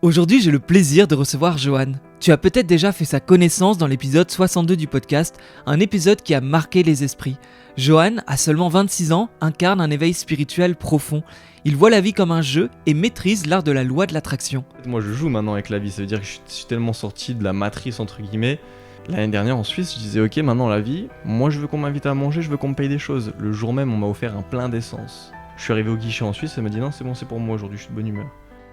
Aujourd'hui, j'ai le plaisir de recevoir Johan. Tu as peut-être déjà fait sa connaissance dans l'épisode 62 du podcast, un épisode qui a marqué les esprits. Johan, à seulement 26 ans, incarne un éveil spirituel profond. Il voit la vie comme un jeu et maîtrise l'art de la loi de l'attraction. Moi je joue maintenant avec la vie, ça veut dire que je suis tellement sorti de la matrice entre guillemets. L'année dernière en Suisse, je disais ok, maintenant la vie, moi je veux qu'on m'invite à manger, je veux qu'on me paye des choses. Le jour même, on m'a offert un plein d'essence. Je suis arrivé au guichet en Suisse, elle m'a dit non, c'est bon, c'est pour moi aujourd'hui, je suis de bonne humeur.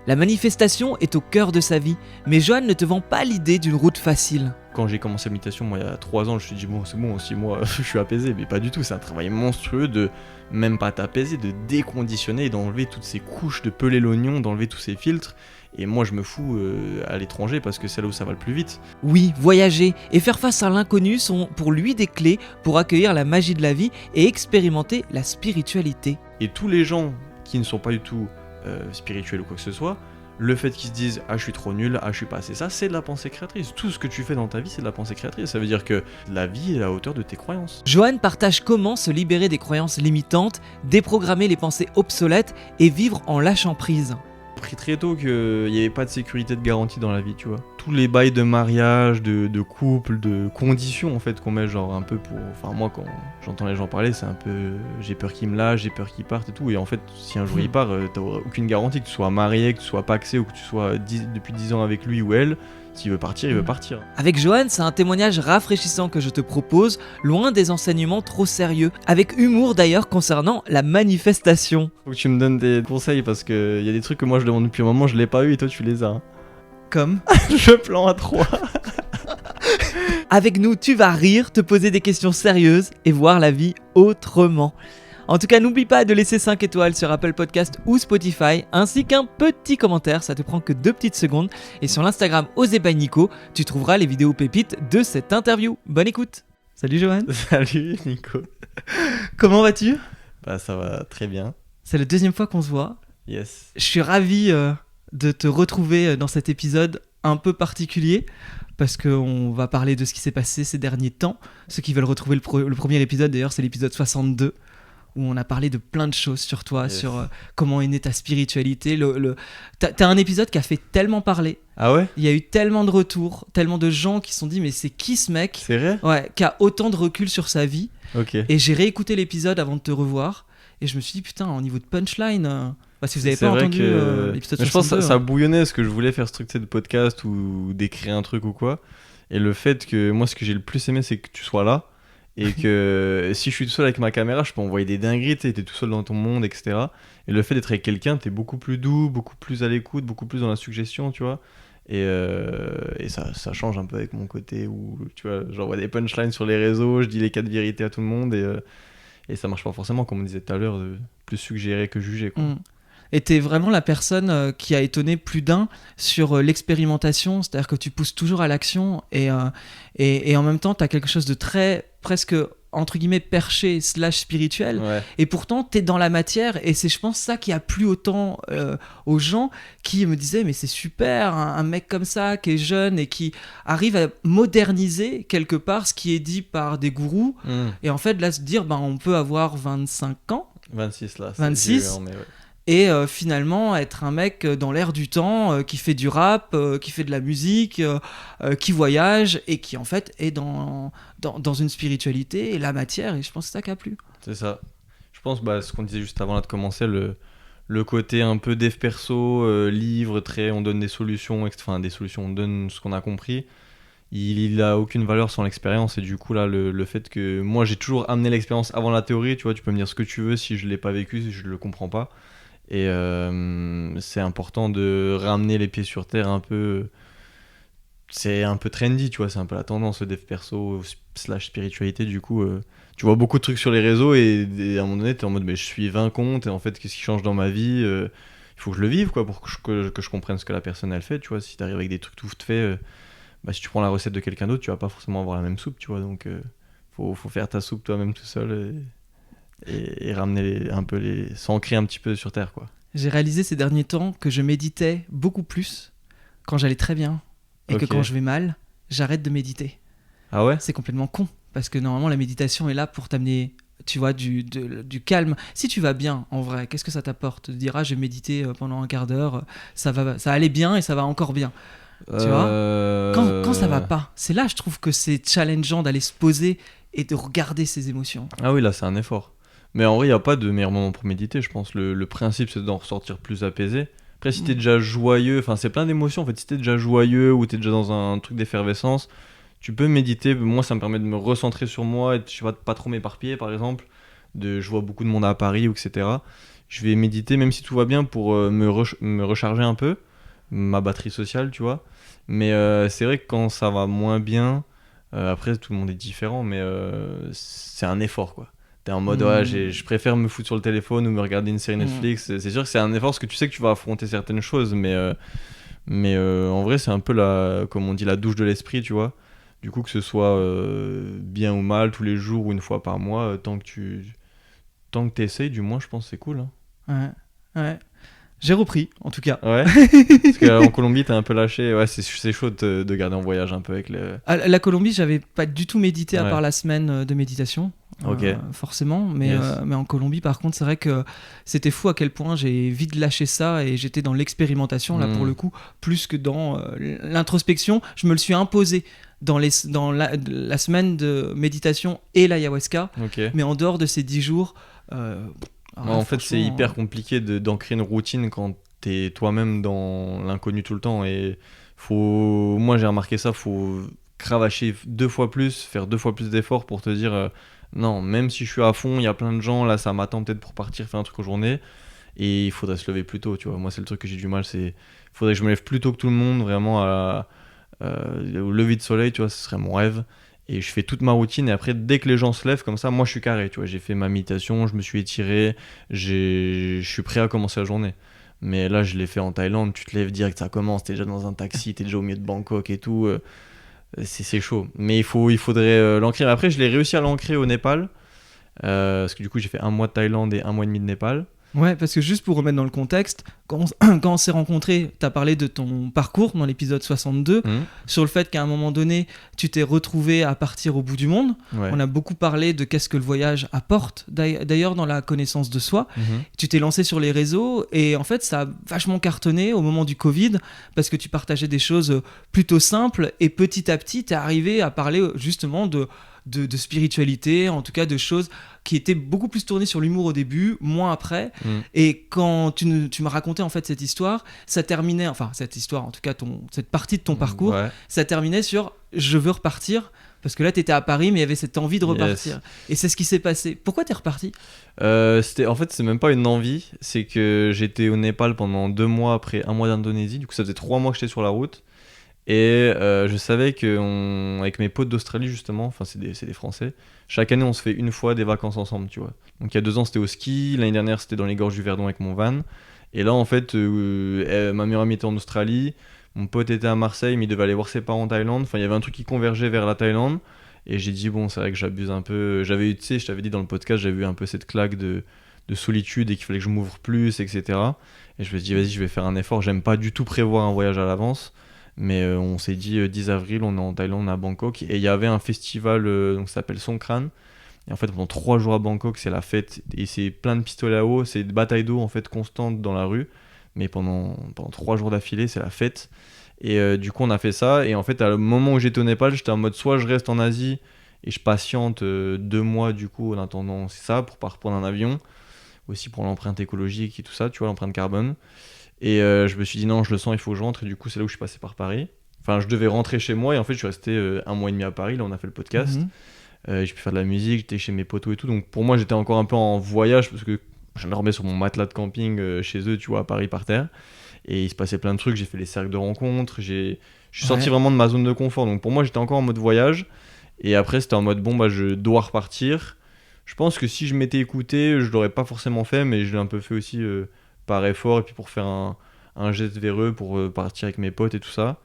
La manifestation est au cœur de sa vie, mais Johan ne te vend pas l'idée d'une route facile. Quand j'ai commencé la méditation, moi il y a 3 ans, je me suis dit bon, c'est bon, aussi moi je suis apaisé, mais pas du tout, c'est un travail monstrueux de même pas t'apaiser, de déconditionner et d'enlever toutes ces couches, de peler l'oignon, d'enlever tous ces filtres. Et moi je me fous à l'étranger parce que c'est là où ça va le plus vite. Oui, voyager et faire face à l'inconnu sont pour lui des clés pour accueillir la magie de la vie et expérimenter la spiritualité. Et tous les gens qui ne sont pas du tout spirituels ou quoi que ce soit, le fait qu'ils se disent « Ah, je suis trop nul, ah, je suis pas assez ça », c'est de la pensée créatrice. Tout ce que tu fais dans ta vie, c'est de la pensée créatrice. Ça veut dire que la vie est à la hauteur de tes croyances. Johan partage comment se libérer des croyances limitantes, déprogrammer les pensées obsolètes et vivre en lâchant prise. J'ai appris très tôt qu'il n'y avait pas de sécurité de garantie dans la vie, tu vois. Tous les bails de mariage, de couple, de conditions en fait qu'on met genre un peu pour... Enfin moi quand j'entends les gens parler, c'est un peu... J'ai peur qu'ils me lâchent, j'ai peur qu'ils partent et tout. Et en fait, si un jour il part, t'as aucune garantie que tu sois marié, que tu sois paxé ou que tu sois depuis 10 ans avec lui ou elle. S'il veut partir, il veut partir. Avec Johan, c'est un témoignage rafraîchissant que je te propose, loin des enseignements trop sérieux, avec humour d'ailleurs concernant la manifestation. Faut que tu me donnes des conseils parce qu'il y a des trucs que moi je demande depuis un moment, je l'ai pas eu et toi tu les as. Comme Le plan à 3. Avec nous, tu vas rire, te poser des questions sérieuses et voir la vie autrement. En tout cas, n'oublie pas de laisser 5 étoiles sur Apple Podcast ou Spotify, ainsi qu'un petit commentaire, ça te prend que 2 petites secondes. Et sur l'Instagram Osez by Nico, tu trouveras les vidéos pépites de cette interview. Bonne écoute. Salut Johan. Salut Nico. Comment vas-tu ? Bah ça va très bien. C'est la deuxième fois qu'on se voit. Yes. Je suis ravi de te retrouver dans cet épisode un peu particulier, parce qu'on va parler de ce qui s'est passé ces derniers temps. Ceux qui veulent retrouver le premier épisode, d'ailleurs, c'est l'épisode 62, où on a parlé de plein de choses sur toi, yes. sur comment est née ta spiritualité. T'as un épisode qui a fait tellement parler. Ah ouais ? Il y a eu tellement de retours, tellement de gens qui se sont dit mais c'est qui ce mec ? C'est vrai ? Ouais, qui a autant de recul sur sa vie. Ok. Et j'ai réécouté l'épisode avant de te revoir, et je me suis dit putain, au niveau de punchline... si vous n'avez pas entendu l'épisode 62... Je pense que ça bouillonnait, parce que je voulais faire ce truc de podcast ou d'écrire un truc ou quoi. Et le fait que moi, ce que j'ai le plus aimé, c'est que tu sois là. Et que si je suis tout seul avec ma caméra, je peux envoyer des dingueries, t'es tout seul dans ton monde, etc. Et le fait d'être avec quelqu'un, t'es beaucoup plus doux, beaucoup plus à l'écoute, beaucoup plus dans la suggestion, tu vois. Et ça change un peu avec mon côté où, tu vois, j'envoie des punchlines sur les réseaux, je dis les 4 vérités à tout le monde, et ça marche pas forcément, comme on disait tout à l'heure, de plus suggérer que juger, quoi. Et t'es vraiment la personne qui a étonné plus d'un sur l'expérimentation, c'est-à-dire que tu pousses toujours à l'action et en même temps t'as quelque chose de très presque entre guillemets perché / spirituel, Ouais. et pourtant t'es dans la matière, et c'est je pense ça qui a plu autant aux gens qui me disaient mais c'est super, un mec comme ça qui est jeune et qui arrive à moderniser quelque part ce qui est dit par des gourous, et en fait là se dire on peut avoir 25 ans 26 là. 26 vieux, mais ouais. Et finalement être un mec dans l'air du temps, qui fait du rap, qui fait de la musique, qui voyage, et qui en fait est dans une spiritualité et la matière, et je pense que c'est ça qui a plu. C'est ça. Je pense, ce qu'on disait juste avant là de commencer, le côté un peu dev perso, livre, très, on donne des solutions, on donne ce qu'on a compris. Il a aucune valeur sans l'expérience, et du coup là le fait que moi j'ai toujours amené l'expérience avant la théorie, tu vois, tu peux me dire ce que tu veux, si je l'ai pas vécu, si je le comprends pas. Et c'est important de ramener les pieds sur terre un peu. C'est un peu trendy, tu vois, c'est un peu la tendance, le dev perso / spiritualité. Du coup, tu vois beaucoup de trucs sur les réseaux, et à un moment donné, t'es en mode mais je suis 20 comptes, et en fait, qu'est-ce qui change dans ma vie ? Il faut que je le vive, quoi, pour que je comprenne ce que la personne elle fait, tu vois. Si t'arrives avec des trucs tout faits, si tu prends la recette de quelqu'un d'autre, tu vas pas forcément avoir la même soupe, tu vois. Donc, faut faire ta soupe toi-même tout seul. Et ramener s'ancrer un petit peu sur terre, quoi. J'ai réalisé ces derniers temps que je méditais beaucoup plus quand j'allais très bien, et que quand je vais mal, j'arrête de méditer. Ah ouais ? C'est complètement con, parce que normalement la méditation est là pour t'amener tu vois, du calme. Si tu vas bien, en vrai, qu'est-ce que ça t'apporte de dire, j'ai médité pendant un quart d'heure, ça allait bien et ça va encore bien. Tu vois, quand ça va pas, c'est là je trouve que c'est challengeant d'aller se poser et de regarder ses émotions. Ah oui, là c'est un effort. Mais en vrai, il n'y a pas de meilleur moment pour méditer, je pense. Le principe, c'est d'en ressortir plus apaisé. Après, si t'es déjà joyeux, enfin, c'est plein d'émotions en fait. Si t'es déjà joyeux ou t'es déjà dans un truc d'effervescence, tu peux méditer. Moi, ça me permet de me recentrer sur moi et de, je sais pas trop m'éparpiller, par exemple. Je vois beaucoup de monde à Paris, etc. Je vais méditer, même si tout va bien, pour me recharger un peu, ma batterie sociale, tu vois. Mais c'est vrai que quand ça va moins bien, après, tout le monde est différent, mais c'est un effort, quoi. T'es en mode, ouais, je préfère me foutre sur le téléphone ou me regarder une série Netflix. C'est sûr que c'est un effort parce que tu sais que tu vas affronter certaines choses, mais en vrai, c'est un peu comme on dit, la douche de l'esprit, tu vois. Du coup, que ce soit bien ou mal, tous les jours ou une fois par mois, tant que t'essayes, du moins, je pense que c'est cool. Hein. Ouais. J'ai repris, en tout cas. Ouais. Parce qu'en Colombie, t'as un peu lâché. Ouais, c'est chaud de garder en voyage un peu avec le. La Colombie, j'avais pas du tout médité à part la semaine de méditation. Forcément, mais en Colombie, par contre, c'est vrai que c'était fou à quel point j'ai vite lâché ça et j'étais dans l'expérimentation, là, pour le coup, plus que dans l'introspection. Je me le suis imposé dans la semaine de méditation et l'ayahuasca, mais en dehors de ces 10 jours. En fait, c'est hyper compliqué d'ancrer une routine quand t'es toi-même dans l'inconnu tout le temps. Et moi, j'ai remarqué ça, faut cravacher 2 fois plus, faire 2 fois plus d'efforts pour te dire non, même si je suis à fond, il y a plein de gens, là, ça m'attend peut-être pour partir faire un truc en journée. Et il faudrait se lever plus tôt, tu vois. Moi, c'est le truc que j'ai du mal, il faudrait que je me lève plus tôt que tout le monde, vraiment au lever de soleil, tu vois, ce serait mon rêve. Et je fais toute ma routine et après dès que les gens se lèvent comme ça, moi je suis carré, tu vois, j'ai fait ma méditation, je me suis étiré, je suis prêt à commencer la journée. Mais là je l'ai fait en Thaïlande, tu te lèves direct, ça commence, t'es déjà dans un taxi, t'es déjà au milieu de Bangkok et tout, c'est chaud. Mais il faudrait l'ancrer. Après je l'ai réussi à l'ancrer au Népal, parce que du coup j'ai fait 1 mois de Thaïlande et 1 mois et demi de Népal. Ouais, parce que juste pour remettre dans le contexte, quand on s'est rencontrés, tu as parlé de ton parcours dans l'épisode 62, sur le fait qu'à un moment donné, tu t'es retrouvé à partir au bout du monde. Ouais. On a beaucoup parlé de qu'est-ce que le voyage apporte, d'ailleurs dans la connaissance de soi. Tu t'es lancé sur les réseaux et en fait, ça a vachement cartonné au moment du Covid parce que tu partageais des choses plutôt simples et petit à petit, tu es arrivé à parler justement de spiritualité, en tout cas de choses qui étaient beaucoup plus tournées sur l'humour au début, moins après. Et quand tu me racontais en fait cette histoire, ça terminait, enfin cette histoire, en tout cas cette partie de ton parcours, ça terminait sur « je veux repartir ». Parce que là, tu étais à Paris, mais il y avait cette envie de repartir. Yes. Et c'est ce qui s'est passé. Pourquoi t'es reparti ? En fait, c'est même pas une envie. C'est que j'étais au Népal pendant 2 mois après 1 mois d'Indonésie. Du coup, ça faisait 3 mois que j'étais sur la route. Et je savais qu'avec mes potes d'Australie, justement, enfin, c'est des Français, chaque année, on se fait une fois des vacances ensemble, tu vois. Donc, il y a 2 ans, c'était au ski. L'année dernière, c'était dans les gorges du Verdon avec mon van. Et là, en fait, ma meilleure amie était en Australie. Mon pote était à Marseille, mais il devait aller voir ses parents en Thaïlande. Enfin, il y avait un truc qui convergeait vers la Thaïlande. Et j'ai dit, bon, c'est vrai que j'abuse un peu. J'avais eu, tu sais, je t'avais dit dans le podcast, j'avais eu un peu cette claque de solitude et qu'il fallait que je m'ouvre plus, etc. Et je me suis dit, vas-y, je vais faire un effort. J'aime pas du tout prévoir un voyage à l'avance. Mais on s'est dit, 10 avril, on est en Thaïlande, on est à Bangkok. Et il y avait un festival, donc ça s'appelle Songkran. Et en fait, pendant 3 jours à Bangkok, c'est la fête. Et c'est plein de pistolets à eau. C'est des batailles d'eau, en fait, constantes dans la rue. Mais pendant 3 jours d'affilée, c'est la fête. Et du coup, on a fait ça. Et en fait, à le moment où j'étais au Népal, j'étais en mode soit je reste en Asie et je patiente 2 mois, du coup, en attendant ça, pour pas reprendre un avion. Aussi pour l'empreinte écologique et tout ça, tu vois, l'empreinte carbone. Et je me suis dit non, je le sens, il faut que je rentre. Et du coup, c'est là où je suis passé par Paris. Enfin, je devais rentrer chez moi. Et en fait, je suis resté 1 mois et demi à Paris. Là, on a fait le podcast. J'ai pu faire de la musique, j'étais chez mes potos et tout. Donc pour moi, j'étais encore un peu en voyage parce que je dormais sur mon matelas de camping chez eux, tu vois, à Paris par terre. Et il se passait plein de trucs, j'ai fait les cercles de rencontres, je suis sorti vraiment de ma zone de confort. Donc pour moi, j'étais encore en mode voyage. Et après, c'était en mode bon, bah je dois repartir. Je pense que si je m'étais écouté, je l'aurais pas forcément fait, mais je l'ai un peu fait aussi par effort et puis pour faire un geste véreux pour partir avec mes potes et tout ça.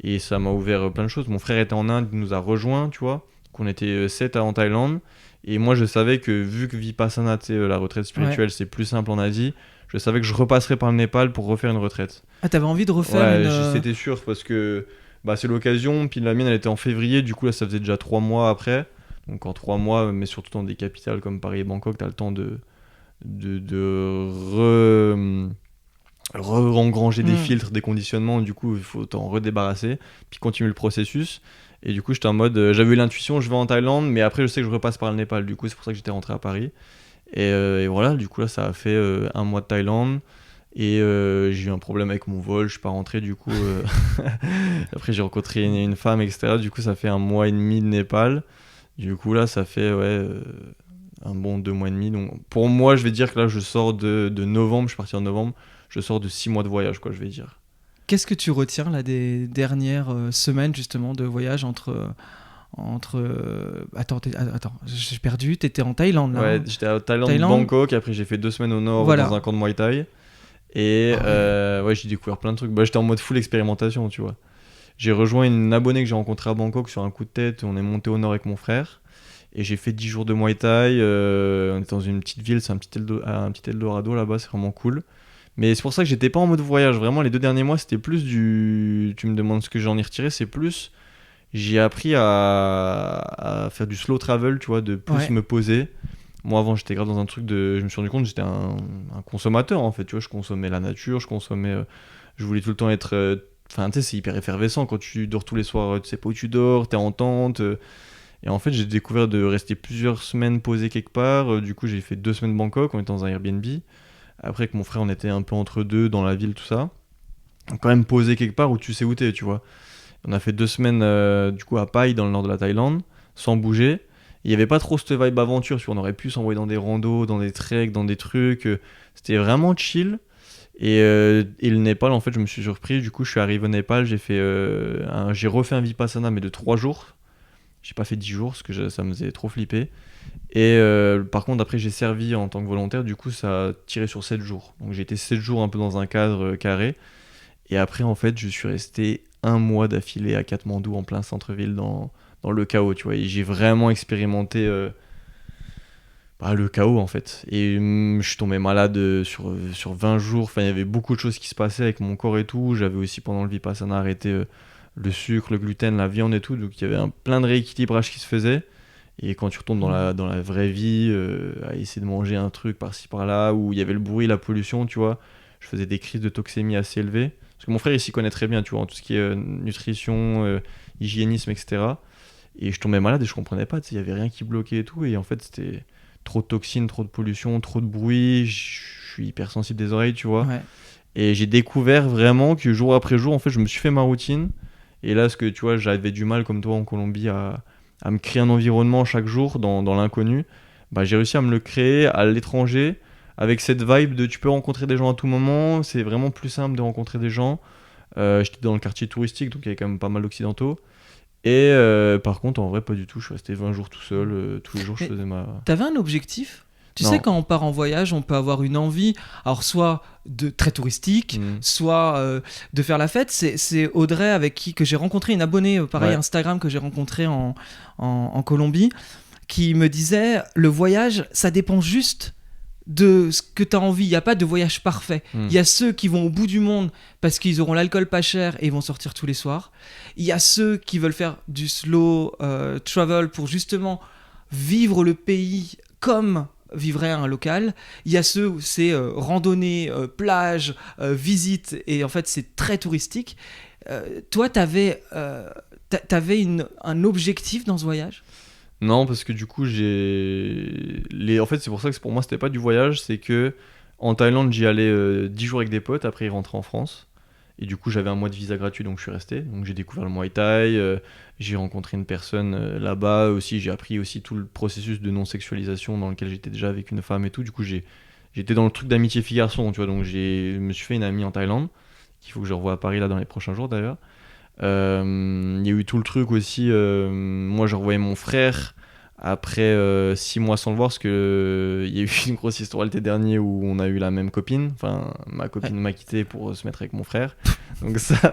Et ça m'a ouvert plein de choses. Mon frère était en Inde, il nous a rejoints, tu vois. Qu'on était 7 en Thaïlande. Et moi, je savais que vu que Vipassana, tu sais, la retraite spirituelle, c'est plus simple en Asie, je savais que je repasserais par le Népal pour refaire une retraite. Ah, t'avais envie de refaire c'était sûr, parce que c'est l'occasion. Puis la mienne, elle était en février, du coup, là, ça faisait déjà 3 mois après. Donc en 3 mois, mais surtout dans des capitales comme Paris et Bangkok, t'as le temps de engranger des filtres, des conditionnements, du coup il faut t'en redébarrasser, puis continuer le processus. Et du coup j'étais en mode, j'avais eu l'intuition, je vais en Thaïlande, mais après je sais que je repasse par le Népal, du coup c'est pour ça que j'étais rentré à Paris. Et voilà, du coup là ça a fait 1 mois de Thaïlande, et j'ai eu un problème avec mon vol, je suis pas rentré du coup. Après j'ai rencontré une femme, etc. Du coup ça fait 1 mois et demi de Népal. Du coup là ça fait un bon 2 mois et demi. Donc pour moi je vais dire que là je sors de novembre, je suis parti en novembre, je sors de 6 mois de voyage, quoi, je vais dire. Qu'est-ce que tu retiens là des dernières semaines justement de voyage attends, j'ai perdu. T'étais en Thaïlande là. Ouais, Hein. j'étais à Thaïlande, Bangkok, après j'ai fait 2 semaines au nord Voilà. dans un camp de Muay Thai. Et ouais, j'ai découvert plein de trucs. J'étais en mode full expérimentation, tu vois. J'ai rejoint une abonnée que j'ai rencontrée à Bangkok sur un coup de tête. On est monté au nord avec mon frère. Et j'ai fait 10 jours de Muay Thai. On est dans une petite ville, c'est un petit Eldorado là-bas, c'est vraiment cool. Mais c'est pour ça que j'étais pas en mode voyage. Vraiment, les 2 derniers mois, c'était plus du. Tu me demandes ce que j'en ai retiré, c'est plus. J'ai appris à faire du slow travel, tu vois, de plus me poser. Moi, avant, j'étais grave dans un truc de. Je me suis rendu compte que j'étais un consommateur, en fait. Tu vois, je consommais la nature, je voulais tout le temps être. Enfin, tu sais, c'est hyper effervescent quand tu dors tous les soirs, tu sais pas où tu dors, t'es en tente. Et en fait, j'ai découvert de rester plusieurs semaines posé quelque part. Du coup, j'ai fait 2 semaines Bangkok, on était dans un Airbnb. Après, avec mon frère, on était un peu entre deux dans la ville, tout ça. Donc, quand même posé quelque part où tu sais où t'es, tu vois. On a fait 2 semaines du coup à Pai, dans le nord de la Thaïlande, sans bouger. Il n'y avait pas trop cette vibe aventure, tu vois. On aurait pu s'envoyer dans des randos, dans des treks, dans des trucs. C'était vraiment chill. Et le Népal, en fait, je me suis surpris. Du coup, je suis arrivé au Népal, j'ai refait un Vipassana, mais de 3 jours. J'ai pas fait 10 jours, parce que ça me faisait trop flipper. Et par contre, après, j'ai servi en tant que volontaire. Du coup, ça a tiré sur 7 jours. Donc, j'ai été 7 jours un peu dans un cadre carré. Et après, en fait, je suis resté 1 mois d'affilée à Katmandou, en plein centre-ville, dans le chaos, tu vois. Et j'ai vraiment expérimenté le chaos, en fait. Et je suis tombé malade sur 20 jours. Enfin, il y avait beaucoup de choses qui se passaient avec mon corps et tout. J'avais aussi, pendant le Vipassana, arrêté le sucre, le gluten, la viande et tout. Donc, il y avait plein de rééquilibrage qui se faisait. Et quand tu retombes dans la vraie vie, à essayer de manger un truc par-ci par-là, où il y avait le bruit, la pollution, tu vois, je faisais des crises de toxémie assez élevées. Parce que mon frère, il s'y connaît très bien, tu vois, en tout ce qui est nutrition, hygiénisme, etc. Et je tombais malade et je comprenais pas, tu sais, il y avait rien qui bloquait et tout. Et en fait, c'était trop de toxines, trop de pollution, trop de bruit. Je suis hypersensible des oreilles, tu vois. Ouais. Et j'ai découvert vraiment que jour après jour, en fait, je me suis fait ma routine. Et là, ce que tu vois, j'avais du mal, comme toi en Colombie, à me créer un environnement chaque jour dans l'inconnu. Bah, j'ai réussi à me le créer à l'étranger, avec cette vibe de tu peux rencontrer des gens à tout moment. C'est vraiment plus simple de rencontrer des gens. J'étais dans le quartier touristique, donc il y avait quand même pas mal d'occidentaux. Et par contre, en vrai, pas du tout. Je suis resté 20 jours tout seul. Tous les jours, je faisais ma... T'avais un objectif ? Tu Non. sais, quand on part en voyage, on peut avoir une envie, alors soit de très touristique, soit de faire la fête. C'est Audrey que j'ai rencontré, une abonnée, pareil, Instagram, que j'ai rencontré en Colombie, qui me disait, le voyage, ça dépend juste de ce que tu as envie. Il n'y a pas de voyage parfait. Il y a ceux qui vont au bout du monde parce qu'ils auront l'alcool pas cher et ils vont sortir tous les soirs. Il y a ceux qui veulent faire du slow travel pour justement vivre le pays comme vivrait un local. Il y a ceux où c'est randonnée, plage, visite, et en fait c'est très touristique. Toi, t'avais un objectif dans ce voyage ? Non, parce que du coup, en fait, c'est pour ça que pour moi, c'était pas du voyage. C'est que en Thaïlande, j'y allais 10 jours avec des potes. Après, ils rentraient en France. Et du coup, j'avais 1 mois de visa gratuit, donc je suis resté. Donc, j'ai découvert le Muay Thai. J'ai rencontré une personne là-bas aussi. J'ai appris aussi tout le processus de non-sexualisation dans lequel j'étais déjà avec une femme et tout. Du coup, j'étais dans le truc d'amitié fille-garçon, tu vois. Donc, je me suis fait une amie en Thaïlande, qu'il faut que je revoie à Paris là dans les prochains jours d'ailleurs. Il y a eu tout le truc aussi. Moi, j'ai revoyé mon frère après 6 mois sans le voir, parce que il y a eu une grosse histoire l'été dernier où on a eu la même copine. Enfin, ma copine m'a quitté pour se mettre avec mon frère. Donc ça...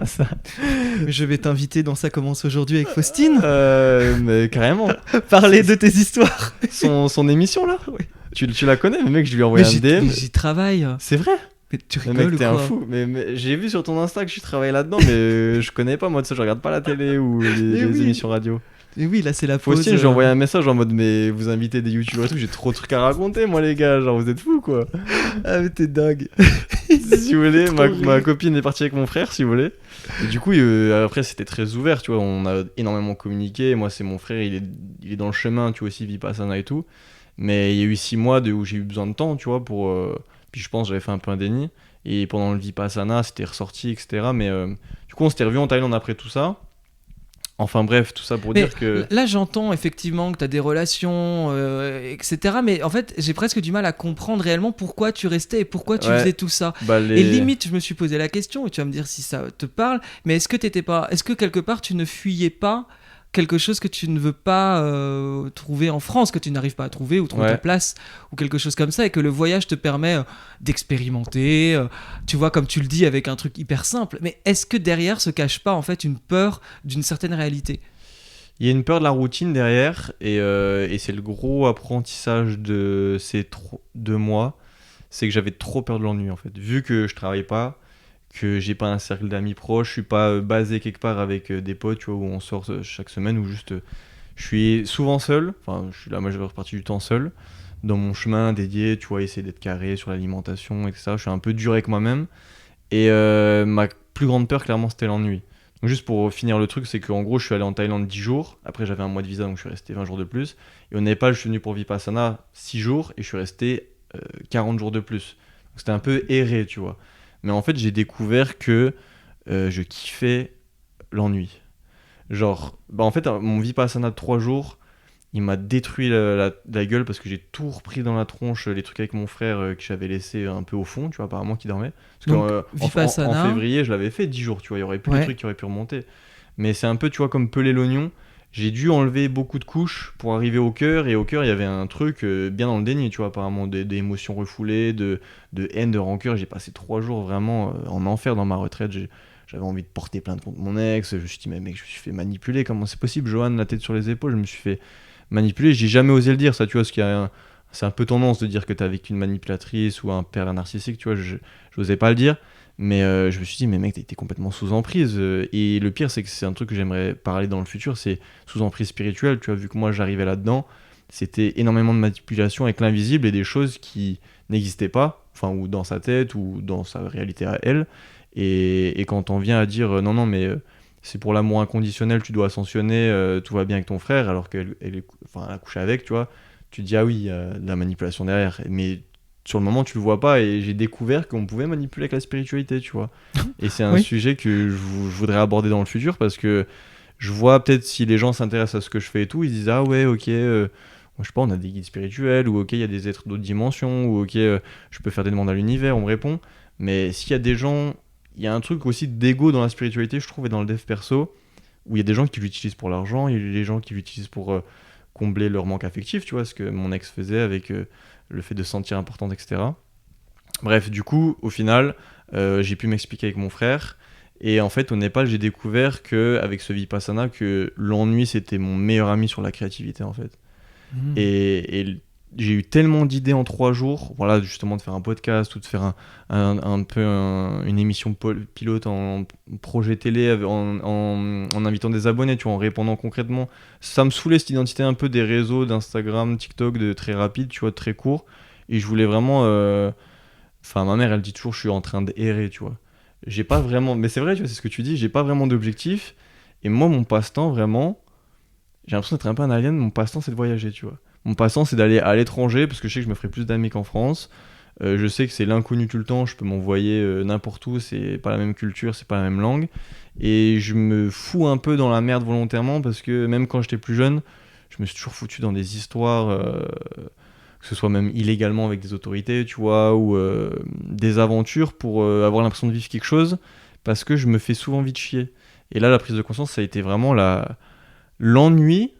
Je vais t'inviter dans Ça commence aujourd'hui avec Faustine. Mais carrément. Parler de tes histoires. Son émission là. Oui. Tu la connais, mais mec, je lui ai envoyé un DM. J'y travaille. C'est vrai. Mais tu Mais mec, rigoles ou t'es un quoi? fou. Mais j'ai vu sur ton Insta que tu travailles là-dedans, mais je connais pas, moi, de ça, je regarde pas la télé ou Mais les oui. émissions radio. Et oui, là c'est la pause. Faustine, j'ai envoyé un message en mode, mais vous invitez des youtubeurs et tout, j'ai trop de trucs à raconter, moi, les gars, genre, vous êtes fous, quoi. Ah mais t'es dingue. Si vous voulez, Trop ma rire. copine est partie avec mon frère, si vous voulez. Et du coup, après, c'était très ouvert, tu vois, on a énormément communiqué. Moi, c'est mon frère, il est dans le chemin, tu vois, aussi, Vipassana et tout. Mais il y a eu 6 mois où j'ai eu besoin de temps, tu vois, pour. Puis je pense que j'avais fait un peu un déni. Et pendant le Vipassana, c'était ressorti, etc. Mais du coup, on s'était revus en Thaïlande après tout ça. Enfin bref, tout ça pour Mais dire que. là, j'entends effectivement que tu as des relations, etc. Mais en fait, j'ai presque du mal à comprendre réellement pourquoi tu restais et pourquoi tu Ouais, faisais tout ça. bah Et les. limite, je me suis posé la question, et tu vas me dire si ça te parle, mais est-ce que quelque part tu ne fuyais pas quelque chose que tu ne veux pas trouver en France, que tu n'arrives pas à trouver ou trouver ta Ouais. place ou quelque chose comme ça, et que le voyage te permet d'expérimenter, tu vois, comme tu le dis avec un truc hyper simple. Mais est-ce que derrière se cache pas en fait une peur d'une certaine réalité? Il y a une peur de la routine derrière, et c'est le gros apprentissage de ces 2 mois, c'est que j'avais trop peur de l'ennui en fait. Vu que je travaille pas, que j'ai pas un cercle d'amis proches, je suis pas basé quelque part avec des potes, tu vois, où on sort chaque semaine, ou juste je suis souvent seul, enfin je suis la majeure partie du temps seul, dans mon chemin dédié, tu vois, essayer d'être carré sur l'alimentation, etc. Je suis un peu dur avec moi-même, et ma plus grande peur clairement c'était l'ennui. Donc juste pour finir le truc, c'est qu'en gros je suis allé en Thaïlande 10 jours, après j'avais un mois de visa donc je suis resté 20 jours de plus, et au Népal je suis venu pour Vipassana 6 jours et je suis resté 40 jours de plus. Donc c'était un peu erré, tu vois. Mais en fait j'ai découvert que je kiffais l'ennui. Genre, bah en fait mon Vipassana de 3 jours, il m'a détruit la gueule parce que j'ai tout repris dans la tronche, les trucs avec mon frère que j'avais laissé un peu au fond, tu vois, apparemment qui dormait. Parce Donc, en Vipassana, février, je l'avais fait 10 jours, tu vois, il y aurait plus de ouais. trucs qui auraient pu remonter. Mais c'est un peu, tu vois, comme peler l'oignon. J'ai dû enlever beaucoup de couches pour arriver au cœur, et au cœur, il y avait un truc bien dans le déni, tu vois, apparemment, des émotions refoulées, de haine, de rancœur. J'ai passé 3 jours vraiment en enfer dans ma retraite. J'avais envie de porter plainte contre mon ex. Je me suis dit, mais mec, je me suis fait manipuler. Comment c'est possible, Johan, la tête sur les épaules? Je me suis fait manipuler. J'ai jamais osé le dire, ça, tu vois, c'est un peu tendance de dire que t'as vécu une manipulatrice ou un père narcissique, tu vois. J'osais pas le dire. Mais je me suis dit, mais mec, t'es complètement sous emprise. Et le pire, c'est que c'est un truc que j'aimerais parler dans le futur, c'est sous emprise spirituelle. Tu vois, vu que moi j'arrivais là-dedans, c'était énormément de manipulation avec l'invisible et des choses qui n'existaient pas, enfin, ou dans sa tête, ou dans sa réalité à elle. Et quand on vient à dire, non, non, mais c'est pour l'amour inconditionnel, tu dois ascensionner, tout va bien avec ton frère, alors enfin, elle a couché avec, tu vois, tu te dis, ah oui, il y a de la manipulation derrière. Mais sur le moment tu le vois pas, et j'ai découvert qu'on pouvait manipuler avec la spiritualité, tu vois. Et c'est un Oui. sujet que je voudrais aborder dans le futur, parce que je vois peut-être si les gens s'intéressent à ce que je fais et tout, ils disent ah ouais, ok, je sais pas, on a des guides spirituels, ou ok, il y a des êtres d'autres dimensions, ou ok, je peux faire des demandes à l'univers, on me répond. Mais s'il y a des gens, il y a un truc aussi d'ego dans la spiritualité, je trouve, et dans le dev perso, où il y a des gens qui l'utilisent pour l'argent, il y a des gens qui l'utilisent pour combler leur manque affectif, tu vois, ce que mon ex faisait avec le fait de se sentir importante, etc. Bref, du coup, au final, j'ai pu m'expliquer avec mon frère. Et en fait, au Népal, j'ai découvert que, avec ce Vipassana, que l'ennui, c'était mon meilleur ami sur la créativité, en fait. Hmm. Et j'ai eu tellement d'idées en 3 jours, voilà, justement de faire un podcast ou de faire un peu une émission pilote en projet télé, en invitant des abonnés, tu vois, en répondant concrètement. Ça me saoulait cette identité un peu des réseaux, d'Instagram, TikTok, de très rapide, tu vois, de très court. Et je voulais vraiment. Enfin, ma mère, elle dit toujours, je suis en train d'errer, tu vois. J'ai pas vraiment. Mais c'est vrai, tu vois, c'est ce que tu dis, j'ai pas vraiment d'objectif. Et moi, mon passe-temps, vraiment, j'ai l'impression d'être un peu un alien. Mon passe-temps, c'est de voyager, tu vois. Mon passe-temps, c'est d'aller à l'étranger, parce que je sais que je me ferai plus d'amis qu'en France. Je sais que c'est l'inconnu tout le temps, je peux m'envoyer n'importe où, c'est pas la même culture, c'est pas la même langue. Et je me fous un peu dans la merde volontairement, parce que même quand j'étais plus jeune, je me suis toujours foutu dans des histoires, que ce soit même illégalement avec des autorités, tu vois, ou des aventures pour avoir l'impression de vivre quelque chose, parce que je me fais souvent vite chier. Et là, la prise de conscience, ça a été vraiment l'ennui.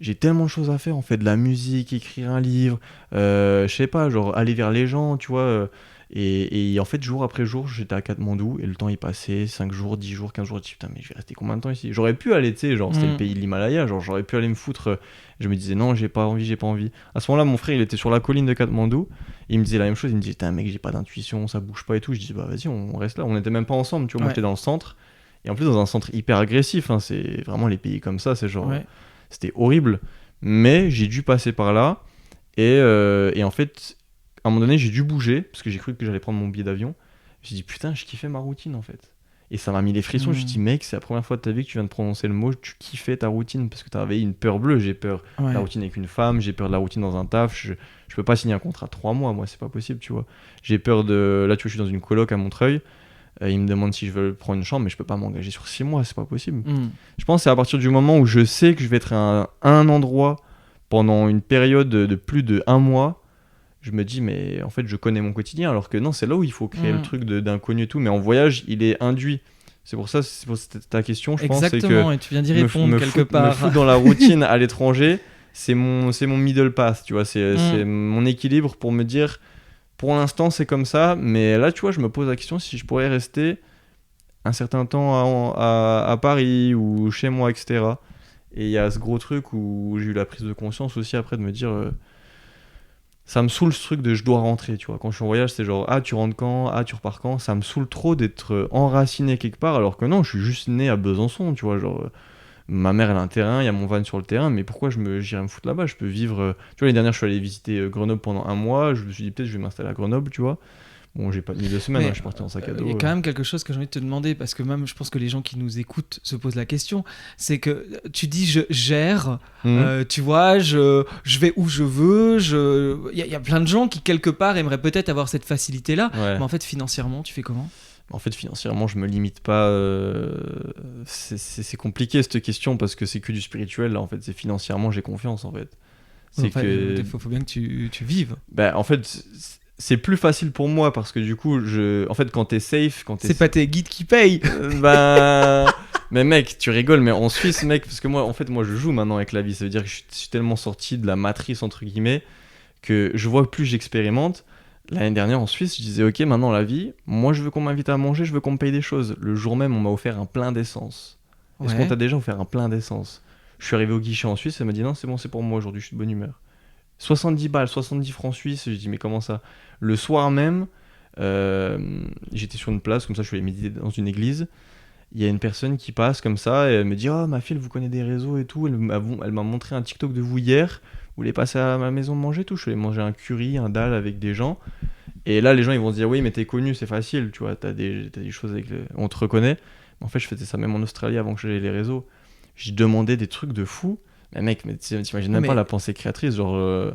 J'ai tellement de choses à faire, en fait, de la musique, écrire un livre, je sais pas, genre aller vers les gens, tu vois, Et en fait, jour après jour, j'étais à Katmandou et le temps il passait, 5 jours, 10 jours, 15 jours. Je me dis putain, mais je vais rester combien de temps ici? J'aurais pu aller, tu sais, genre c'était le pays de l'Himalaya, genre j'aurais pu aller me foutre. Je me disais non, j'ai pas envie. À ce moment-là, mon frère il était sur la colline de Katmandou, et il me disait la même chose. Il me disait putain, mec, j'ai pas d'intuition, ça bouge pas et tout. Je dis bah vas-y, on reste là. On était même pas ensemble, tu vois. Moi j'étais dans le centre, et en plus dans un centre hyper agressif, hein, c'est vraiment les pays comme ça, c'est genre. C'était horrible, mais j'ai dû passer par là, et en fait. À un moment donné, j'ai dû bouger parce que j'ai cru que j'allais prendre mon billet d'avion. J'ai dit putain, je kiffais ma routine en fait. Et ça m'a mis les frissons. Je me suis dit mec, c'est la première fois de ta vie que tu viens de prononcer le mot, tu kiffais ta routine parce que t'avais une peur bleue. J'ai peur de la routine avec une femme, j'ai peur de la routine dans un taf. Je peux pas signer un contrat 3 mois, moi, c'est pas possible, tu vois. J'ai peur de. Là, tu vois, je suis dans une coloc à Montreuil. Ils me demandent si je veux prendre une chambre, mais je peux pas m'engager sur 6 mois, c'est pas possible. Je pense que c'est à partir du moment où je sais que je vais être à un endroit pendant une période de plus de 1 mois. Je me dis mais en fait je connais mon quotidien, alors que non, c'est là où il faut créer le truc d'inconnu et tout, mais en voyage il est induit. C'est pour ça, c'est pour ta question, je pense. Exactement, et tu viens d'y répondre quelque part. Me foutre dans la routine à l'étranger, c'est mon middle path, tu vois, c'est mon équilibre pour me dire pour l'instant c'est comme ça, mais là tu vois je me pose la question si je pourrais rester un certain temps à Paris ou chez moi, etc. Et il y a ce gros truc où j'ai eu la prise de conscience aussi après de me dire ça me saoule ce truc de je dois rentrer, tu vois. Quand je suis en voyage, c'est genre tu rentres quand, tu repars quand. Ça me saoule trop d'être enraciné quelque part, alors que non, je suis juste né à Besançon, tu vois. Genre, ma mère elle a un terrain, il y a mon van sur le terrain, mais pourquoi j'irais me foutre là-bas? Je peux vivre. Tu vois, l'année dernière, je suis allé visiter Grenoble pendant 1 mois. Je me suis dit peut-être je vais m'installer à Grenoble, tu vois. Bon, j'ai pas mis 2 semaines, je suis parti en sac à dos. Il y a quand même quelque chose que j'ai envie de te demander, parce que même je pense que les gens qui nous écoutent se posent la question, c'est que tu dis je gère, tu vois, je vais où je veux, il y a plein de gens qui quelque part aimeraient peut-être avoir cette facilité-là, mais en fait financièrement tu fais comment? En fait, financièrement, je me limite pas. C'est compliqué cette question parce que c'est que du spirituel. Là, en fait, c'est financièrement, j'ai confiance en fait. Il faut bien que tu vives. Ben, en fait, c'est plus facile pour moi parce que du coup, en fait, quand t'es safe, c'est pas tes guides qui payent. Mais mec, tu rigoles, mais en Suisse, mec, parce que moi, je joue maintenant avec la vie. Ça veut dire que je suis tellement sorti de la matrice entre guillemets que je vois que plus j'expérimente. L'année dernière en Suisse, je disais ok, maintenant la vie, moi je veux qu'on m'invite à manger, je veux qu'on me paye des choses. Le jour même, on m'a offert un plein d'essence. Est-ce qu'on t'a déjà offert un plein d'essence? Je suis arrivé au guichet en Suisse, elle m'a dit non, c'est bon, c'est pour moi aujourd'hui, je suis de bonne humeur. 70 balles, 70 francs suisses, je dis mais comment ça? Le soir même, j'étais sur une place, comme ça je suis allé méditer dans une église. Il y a une personne qui passe comme ça et elle me dit oh ma fille elle vous connaît des réseaux et tout, elle m'a montré un TikTok de vous hier, vous voulez passer à ma maison manger tout, je suis allé manger un curry, un dal avec des gens. Et là les gens ils vont se dire oui mais t'es connu, c'est facile, tu vois, t'as des choses on te reconnaît. En fait je faisais ça même en Australie avant que j'aille les réseaux. J'ai demandé des trucs de fou. Mais mec, mais t'imagines même pas la pensée créatrice, genre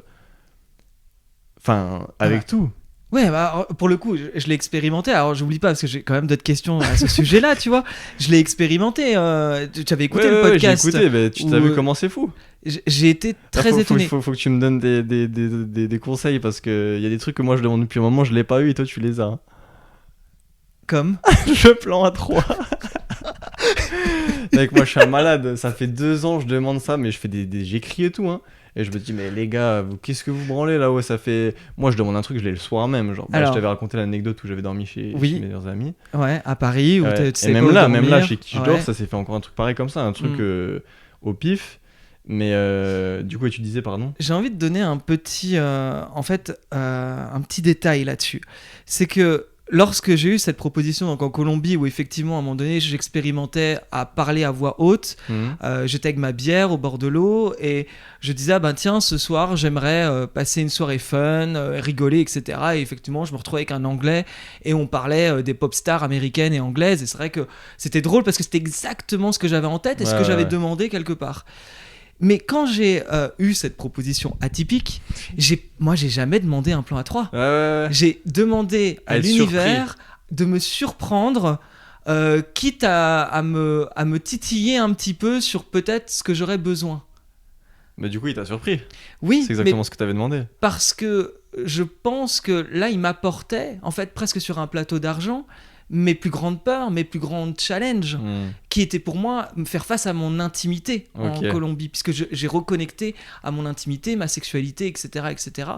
enfin avec tout. Ouais, bah, pour le coup, je l'ai expérimenté. Alors, j'oublie pas, parce que j'ai quand même d'autres questions à ce sujet-là, tu vois. Je l'ai expérimenté. Tu avais écouté le podcast. J'ai écouté, mais tu t'as vu comment c'est fou. J'ai été très étonné. Faut que tu me donnes des conseils, parce qu'il y a des trucs que moi je demande depuis un moment, je l'ai pas eu, et toi tu les as. Comme le plan à 3. Mec, moi je suis un malade. Ça fait 2 ans je demande ça, mais j'écris et tout, hein. Et je me dis, mais les gars, qu'est-ce que vous branlez là? Ouais, ça fait. Moi, je demande un truc, je l'ai le soir même. Genre, je t'avais raconté l'anecdote où j'avais dormi chez mes meilleurs amis. Ouais, à Paris. Où tu sais et même là, chez qui je dors, ça s'est fait encore un truc pareil comme ça. Un truc au pif. Mais du coup, tu disais, pardon. J'ai envie de donner un petit. Un petit détail là-dessus. C'est que. Lorsque j'ai eu cette proposition donc en Colombie où effectivement à un moment donné j'expérimentais à parler à voix haute, j'étais avec ma bière au bord de l'eau et je disais tiens ce soir j'aimerais passer une soirée fun, rigoler etc. Et effectivement je me retrouvais avec un anglais et on parlait des pop stars américaines et anglaises et c'est vrai que c'était drôle parce que c'était exactement ce que j'avais en tête et ce que j'avais demandé quelque part. Mais quand j'ai eu cette proposition atypique, moi j'ai jamais demandé un plan A3. J'ai demandé à l'univers de me surprendre, quitte à me titiller un petit peu sur peut-être ce que j'aurais besoin. Mais du coup, il t'a surpris. Oui, c'est exactement ce que t'avais demandé. Parce que je pense que là, il m'apportait, en fait, presque sur un plateau d'argent, mes plus grandes peurs, mes plus grands challenges, qui était pour moi me faire face à mon intimité en Colombie, puisque j'ai reconnecté à mon intimité, ma sexualité, etc., etc.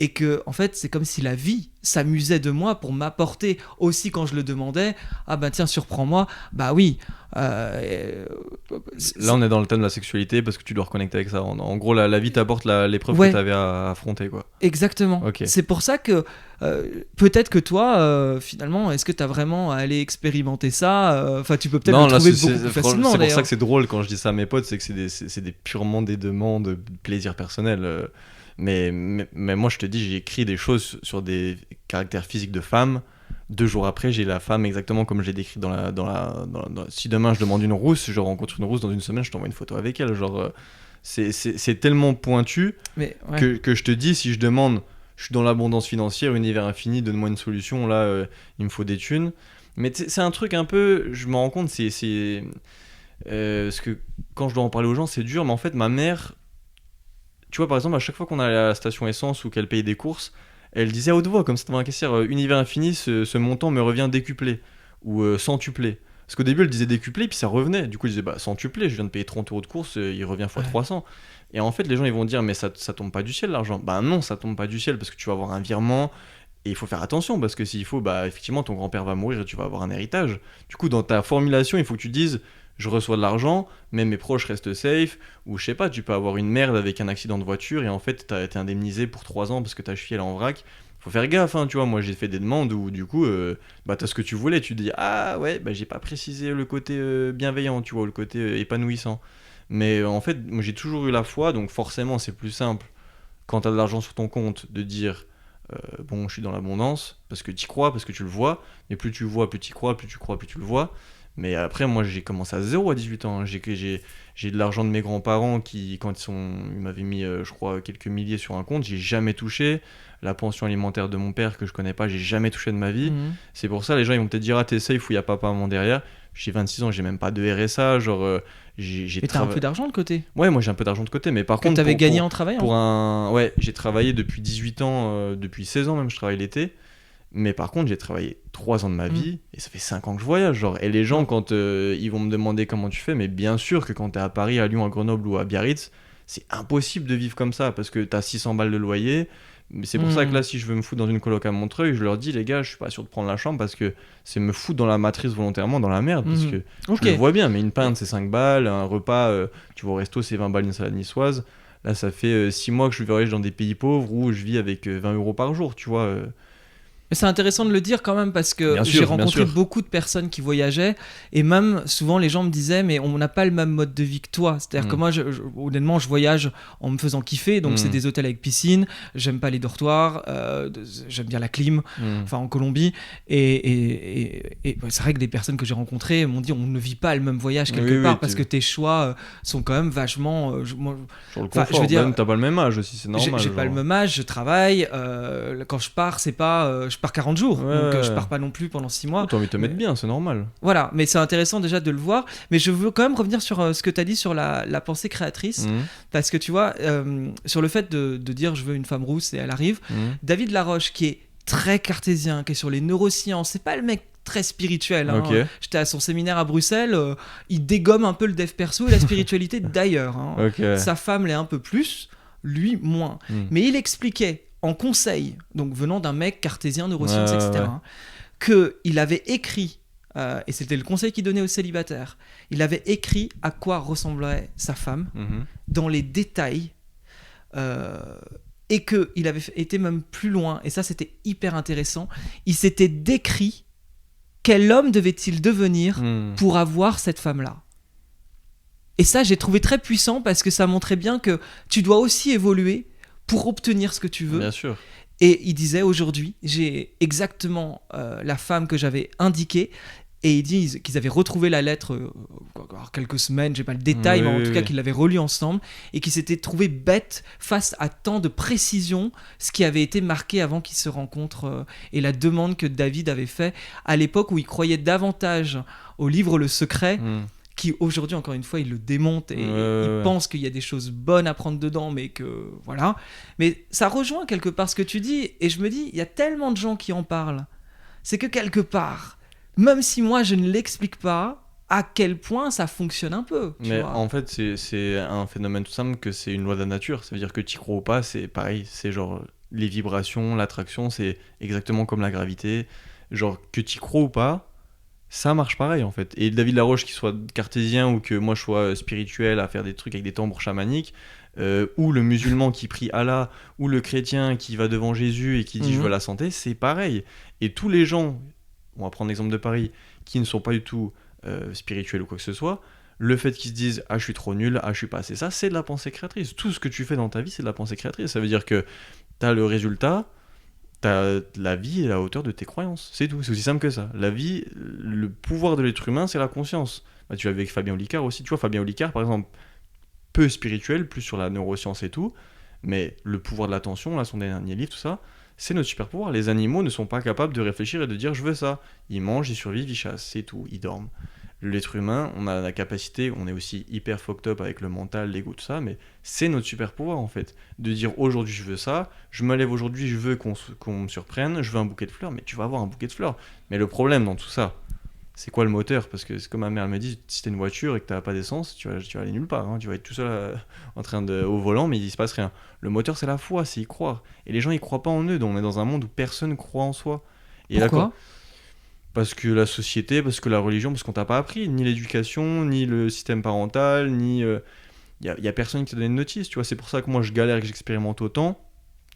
Et que, en fait, c'est comme si la vie s'amusait de moi pour m'apporter aussi quand je le demandais. Ah bah tiens, surprends-moi. Bah oui. Là, on est dans le thème de la sexualité parce que tu dois reconnecter avec ça. En gros, la vie t'apporte l'épreuve que tu avais à affronter, quoi. Exactement. C'est pour ça que peut-être que toi, finalement, est-ce que tu as vraiment à aller expérimenter ça ? Enfin, tu peux peut-être le trouver beaucoup plus facilement. C'est pour ça que c'est drôle quand je dis ça à mes potes, c'est que c'est purement des demandes de plaisir personnel. Mais moi, je te dis, j'ai écrit des choses sur des caractères physiques de femmes. 2 jours après, j'ai la femme exactement comme je l'ai décrit si demain je demande une rousse, je rencontre une rousse dans une semaine, je t'envoie une photo avec elle. Genre, c'est tellement pointu que je te dis, si je demande, je suis dans l'abondance financière, univers infini, donne-moi une solution, là, il me faut des thunes. Mais c'est un truc un peu, je me rends compte, parce que quand je dois en parler aux gens, c'est dur, mais en fait, ma mère, tu vois, par exemple, à chaque fois qu'on allait à la station essence ou qu'elle payait des courses, elle disait à haute voix, comme ça devant un caissière, univers infini, ce montant me revient décuplé ou centuplé. Parce qu'au début, elle disait décuplé, puis ça revenait. Du coup, elle disait centuplé, je viens de payer 30 € de course, il revient x 300. Et en fait, les gens ils vont dire, mais ça tombe pas du ciel l'argent. Bah non, ça tombe pas du ciel parce que tu vas avoir un virement et il faut faire attention parce que s'il faut, bah effectivement, ton grand-père va mourir et tu vas avoir un héritage. Du coup, dans ta formulation, il faut que tu dises, je reçois de l'argent, mais mes proches restent safe, ou je sais pas, tu peux avoir une merde avec un accident de voiture et en fait t'as été indemnisé pour 3 ans parce que ta cheville elle est en vrac. Faut faire gaffe, hein, tu vois, moi j'ai fait des demandes où du coup, t'as ce que tu voulais, tu te dis, ah ouais, j'ai pas précisé le côté bienveillant, tu vois, le côté épanouissant. Mais en fait, moi j'ai toujours eu la foi, donc forcément c'est plus simple quand t'as de l'argent sur ton compte de dire, bon, je suis dans l'abondance, parce que t'y crois, parce que tu le vois, mais plus tu vois, plus t'y crois, plus tu crois, plus tu le vois. Mais après, moi, j'ai commencé à 0 à 18 ans. Hein. J'ai de l'argent de mes grands-parents qui, quand ils m'avaient mis, je crois, quelques milliers sur un compte, j'ai jamais touché. La pension alimentaire de mon père, que je connais pas, j'ai jamais touché de ma vie. C'est pour ça, les gens, ils vont peut-être dire, ah, t'es safe ou il y a papa, maman derrière. J'ai 26 ans, j'ai même pas de RSA. Genre, Et t'as un peu d'argent de côté ? Ouais, moi, j'ai un peu d'argent de côté. Mais par contre. Que t'avais gagné en travaillant ? Ouais, j'ai travaillé depuis 18 ans, depuis 16 ans même, je travaille l'été. Mais par contre, j'ai travaillé 3 ans de ma vie et ça fait 5 ans que je voyage. Genre. Et les gens, quand ils vont me demander comment tu fais, mais bien sûr que quand t'es à Paris, à Lyon, à Grenoble ou à Biarritz, c'est impossible de vivre comme ça parce que t'as 600 balles de loyer. Mais c'est pour ça que là, si je veux me foutre dans une coloc à Montreuil, je leur dis, les gars, je suis pas sûr de prendre la chambre parce que c'est me foutre dans la matrice volontairement, dans la merde. Parce que je le vois bien, mais une pinte, c'est 5 balles. Un repas, tu vas au resto, c'est 20 balles, une salade niçoise. Là, ça fait 6 mois que je voyage dans des pays pauvres où je vis avec 20 € par jour, tu vois. C'est intéressant de le dire quand même parce que j'ai rencontré beaucoup de personnes qui voyageaient et même souvent les gens me disaient mais on n'a pas le même mode de vie que toi. C'est-à-dire que moi honnêtement je voyage en me faisant kiffer, donc c'est des hôtels avec piscine, j'aime pas les dortoirs, j'aime bien la clim, enfin en Colombie et c'est vrai que des personnes que j'ai rencontrées m'ont dit on ne vit pas le même voyage quelque part parce que tes choix sont quand même vachement sur le confort, je veux dire, même t'as pas le même âge aussi, c'est normal. J'ai pas le même âge, je travaille, quand je pars c'est pas je pars 40 jours, donc je pars pas non plus pendant 6 mois. T'as envie de te mettre bien, c'est normal. Voilà, mais c'est intéressant déjà de le voir. Mais je veux quand même revenir sur ce que t'as dit sur la pensée créatrice, parce que tu vois, sur le fait de dire je veux une femme rousse et elle arrive, David Laroche qui est très cartésien, qui est sur les neurosciences, c'est pas le mec très spirituel. Hein. Okay. J'étais à son séminaire à Bruxelles, il dégomme un peu le dev perso et la spiritualité d'ailleurs. Hein. Okay. Sa femme l'est un peu plus, lui moins. Mais il expliquait en conseil, donc venant d'un mec cartésien, neurosciences, etc., qu'il avait écrit, et c'était le conseil qu'il donnait aux célibataires, il avait écrit à quoi ressemblerait sa femme, dans les détails, et qu'il avait été même plus loin, et ça c'était hyper intéressant, il s'était décrit quel homme devait-il devenir pour avoir cette femme-là. Et ça j'ai trouvé très puissant, parce que ça montrait bien que tu dois aussi évoluer pour obtenir ce que tu veux. Bien sûr. Et il disait aujourd'hui, j'ai exactement la femme que j'avais indiquée. Et ils disent qu'ils avaient retrouvé la lettre quelques semaines, j'ai pas le détail, mais en tout cas qu'ils l'avaient relue ensemble et qu'ils s'étaient trouvés bêtes face à tant de précision, ce qui avait été marqué avant qu'ils se rencontrent et la demande que David avait fait à l'époque où il croyait davantage au livre Le Secret. Qui aujourd'hui encore une fois il le démonte et il pense qu'il y a des choses bonnes à prendre dedans, mais que voilà. Mais ça rejoint quelque part ce que tu dis, et je me dis il y a tellement de gens qui en parlent, c'est que quelque part, même si moi je ne l'explique pas, à quel point ça fonctionne un peu. Tu Mais vois. en fait, c'est un phénomène tout simple que c'est une loi de la nature. Ça veut dire que tu y crois ou pas, c'est pareil. C'est genre les vibrations, l'attraction, c'est exactement comme la gravité. Genre que tu y crois ou pas, ça marche pareil en fait. Et David Laroche, qu'il soit cartésien ou que moi je sois spirituel à faire des trucs avec des tambours chamaniques, ou le musulman qui prie Allah, ou le chrétien qui va devant Jésus et qui dit je veux la santé, c'est pareil. Et tous les gens, on va prendre l'exemple de Paris, qui ne sont pas du tout spirituels ou quoi que ce soit, le fait qu'ils se disent ah je suis trop nul, ah je suis pas assez ça, c'est de la pensée créatrice. Tout ce que tu fais dans ta vie, c'est de la pensée créatrice. Ça veut dire que t'as le résultat, la vie est à la hauteur de tes croyances. C'est tout, c'est aussi simple que ça. La vie, le pouvoir de l'être humain, c'est la conscience. Bah, tu as avec Fabien Olicard aussi. Tu vois, Fabien Olicard, par exemple, peu spirituel, plus sur la neuroscience et tout, mais le pouvoir de l'attention, là, son dernier livre, tout ça, c'est notre super pouvoir. Les animaux ne sont pas capables de réfléchir et de dire je veux ça. Ils mangent, ils survivent, ils chassent, c'est tout, ils dorment. L'être humain, on a la capacité, on est aussi hyper fucked up avec le mental, l'ego, tout ça, mais c'est notre super pouvoir en fait. De dire aujourd'hui je veux ça, je me lève aujourd'hui, je veux qu'on me surprenne, je veux un bouquet de fleurs, mais tu vas avoir un bouquet de fleurs. Mais le problème dans tout ça, c'est quoi le moteur? Parce que c'est comme ma mère me dit, si t'as une voiture et que t'as pas d'essence, tu vas aller nulle part. Hein. Tu vas être tout seul en train au volant, mais il se passe rien. Le moteur, c'est la foi, c'est y croire. Et les gens, ils croient pas en eux. Donc on est dans un monde où personne croit en soi. Et là, Pourquoi? parce que la société, parce que la religion, parce qu'on t'a pas appris, ni l'éducation, ni le système parental, ni. Y a personne qui t'a donné de notice, tu vois. C'est pour ça que moi, je galère et que j'expérimente autant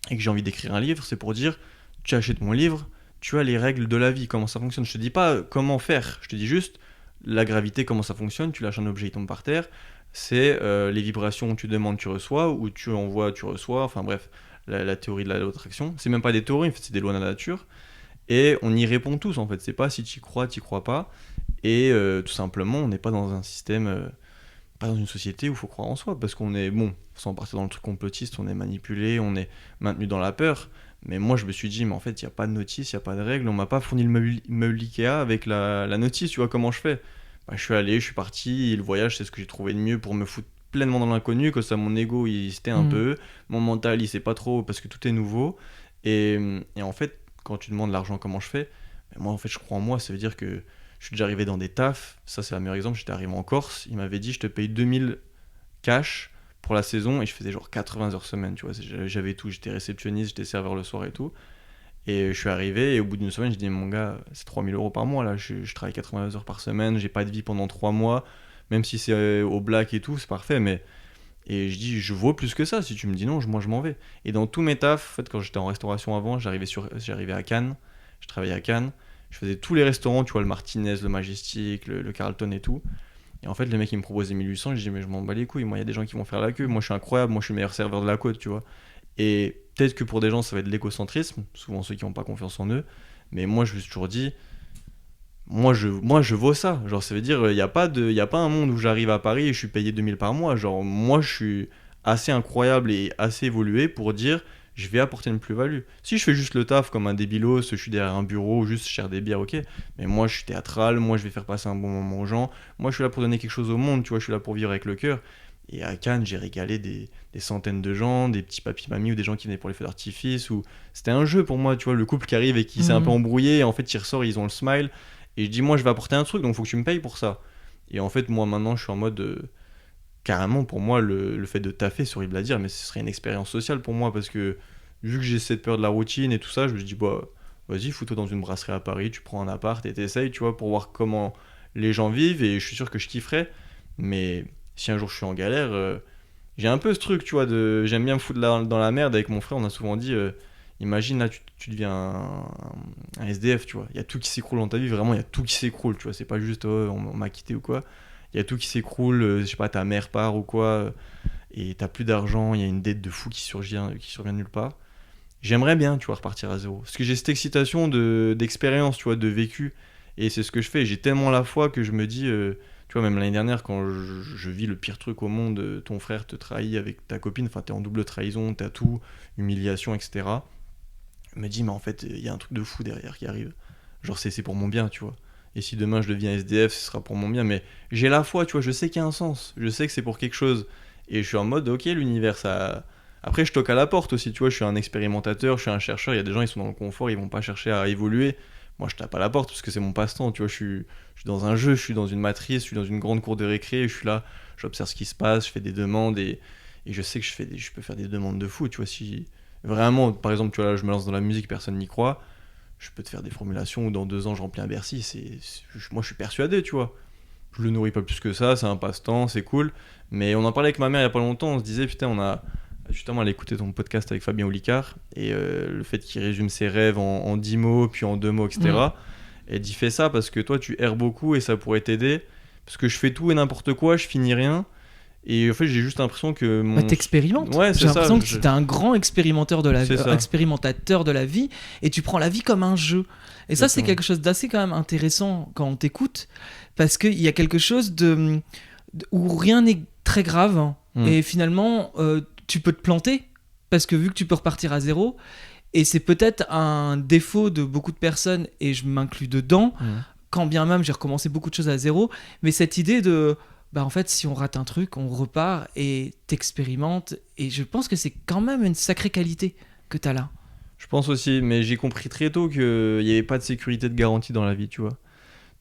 et que j'ai envie d'écrire un livre. C'est pour dire, tu achètes mon livre, tu as les règles de la vie, comment ça fonctionne. Je te dis pas comment faire, je te dis juste la gravité, comment ça fonctionne. Tu lâches un objet, il tombe par terre. C'est les vibrations, tu demandes, tu reçois, ou tu envoies, tu reçois. Enfin bref, la théorie de la loi d'attraction. C'est même pas des théories, en fait, c'est des lois de la nature. Et on y répond tous, en fait. C'est pas si tu crois pas. Et tout simplement, on n'est pas dans un système, pas dans une société où il faut croire en soi. Parce qu'on est, bon, sans partir dans le truc complotiste, on est manipulé, on est maintenu dans la peur. Mais moi, je me suis dit, mais en fait, il n'y a pas de notice, il n'y a pas de règle. On m'a pas fourni le meuble Ikea avec la notice, tu vois, comment je fais. Bah, je suis allé, je suis parti, et le voyage, c'est ce que j'ai trouvé de mieux pour me foutre pleinement dans l'inconnu, que ça, mon ego, il s'était un peu, mon mental, il sait pas trop, parce que tout est nouveau. Et en fait, quand tu demandes l'argent, comment je fais, mais moi, en fait, je crois en moi, ça veut dire que je suis déjà arrivé dans des tafs, ça, c'est le meilleur exemple, j'étais arrivé en Corse, il m'avait dit, je te paye 2000 cash pour la saison, et je faisais genre 80 heures semaine, tu vois, j'avais tout, j'étais réceptionniste, j'étais serveur le soir et tout. Et je suis arrivé et au bout d'une semaine, je dis mon gars, c'est 3000 euros par mois là, je travaille 80 heures par semaine, j'ai pas de vie pendant 3 mois, même si c'est au black et tout, c'est parfait, mais. Et je dis, je vaux plus que ça, si tu me dis non, moi je m'en vais. Et dans tous mes tafs, en fait, quand j'étais en restauration avant, j'arrivais à Cannes, je travaillais à Cannes, je faisais tous les restaurants, tu vois, le Martinez, le Majestic, le Carlton et tout. Et en fait, les mecs, ils me proposaient 1800, je dis, mais je m'en bats les couilles, moi, il y a des gens qui vont faire la queue, moi je suis incroyable, moi je suis le meilleur serveur de la côte, tu vois. Et peut-être que pour des gens, ça va être de l'égocentrisme, souvent ceux qui n'ont pas confiance en eux. Mais moi, je me suis toujours dit, moi je vaux ça. Genre, ça veut dire, il n'y a pas un monde où j'arrive à Paris et je suis payé 2000 par mois. Genre, moi, je suis assez incroyable et assez évolué pour dire, je vais apporter une plus-value. Si je fais juste le taf comme un débilos, je suis derrière un bureau, juste je cherche des bières, ok. Mais moi, je suis théâtral, moi, je vais faire passer un bon moment aux gens. Moi, je suis là pour donner quelque chose au monde, tu vois, je suis là pour vivre avec le cœur. Et à Cannes, j'ai régalé des centaines de gens, des petits papis-mamies ou des gens qui venaient pour les feux d'artifice. C'était un jeu pour moi, tu vois, le couple qui arrive et qui s'est un peu embrouillé, et en fait, il ressort, ils ont le smile. Et je dis, moi, je vais apporter un truc, donc faut que tu me payes pour ça. Et en fait, moi, maintenant, je suis en mode. Carrément, pour moi, le fait de taffer, c'est horrible à dire, mais ce serait une expérience sociale pour moi, parce que vu que j'ai cette peur de la routine et tout ça, je me dis, bah, vas-y, fous-toi dans une brasserie à Paris, tu prends un appart et t'essayes, tu vois, pour voir comment les gens vivent, et je suis sûr que je kifferais. Mais si un jour je suis en galère, j'ai un peu ce truc, tu vois, j'aime bien me foutre dans la merde avec mon frère, on a souvent dit. Imagine là, tu deviens un SDF, tu vois. Il y a tout qui s'écroule dans ta vie, vraiment, il y a tout qui s'écroule, tu vois. C'est pas juste oh, on m'a quitté ou quoi. Il y a tout qui s'écroule, je sais pas, ta mère part ou quoi, et t'as plus d'argent, il y a une dette de fou qui survient de nulle part. J'aimerais bien, tu vois, repartir à zéro. Parce que j'ai cette excitation d'expérience, tu vois, de vécu. Et c'est ce que je fais. J'ai tellement la foi que je me dis, tu vois, même l'année dernière, quand je vis le pire truc au monde, ton frère te trahit avec ta copine, enfin, t'es en double trahison, t'as tout, humiliation, etc. Je me dis, mais en fait, il y a un truc de fou derrière qui arrive. Genre, c'est pour mon bien, tu vois. Et si demain je deviens SDF, ce sera pour mon bien. Mais j'ai la foi, tu vois, je sais qu'il y a un sens. Je sais que c'est pour quelque chose. Et je suis en mode, ok, l'univers, ça. Après, je toque à la porte aussi, tu vois. Je suis un expérimentateur, je suis un chercheur. Il y a des gens, ils sont dans le confort, ils vont pas chercher à évoluer. moi je tape à la porte parce que c'est mon passe-temps, tu vois, je suis dans un jeu, je suis dans une matrice, je suis dans une grande cour de récré, je suis là, j'observe ce qui se passe, je fais des demandes et je sais que je peux faire des demandes de fou, tu vois, si vraiment, par exemple, tu vois, là je me lance dans la musique, personne n'y croit, je peux te faire des formulations où dans 2 ans je remplis un Bercy, moi je suis persuadé, tu vois. Je le nourris pas plus que ça, c'est un passe-temps, c'est cool. Mais on en parlait avec ma mère il y a pas longtemps, on se disait, putain, justement, elle écoutait ton podcast avec Fabien Olicard, et le fait qu'il résume ses rêves en 10 mots, puis en 2 mots, etc. Elle dit, fais ça parce que toi, tu erres beaucoup et ça pourrait t'aider. Parce que je fais tout et n'importe quoi, je finis rien. Et en fait, j'ai juste l'impression que Bah, t'expérimentes. Ouais, c'est J'ai l'impression ça. que t'es un grand expérimentateur de la C'est ça. expérimentateur de la vie et tu prends la vie comme un jeu. Et ça, c'est Exactement. quelque chose d'assez quand même intéressant quand on t'écoute parce qu'il y a quelque chose où rien n'est très grave hein. Et finalement, tu peux te planter parce que vu que tu peux repartir à zéro, et c'est peut-être un défaut de beaucoup de personnes et je m'inclus dedans, quand bien même j'ai recommencé beaucoup de choses à zéro, mais cette idée de bah en fait si on rate un truc on repart et t'expérimentes et je pense que c'est quand même une sacrée qualité que t'as là. Je pense aussi, mais j'ai compris très tôt qu'il n'y avait pas de sécurité de garantie dans la vie, tu vois.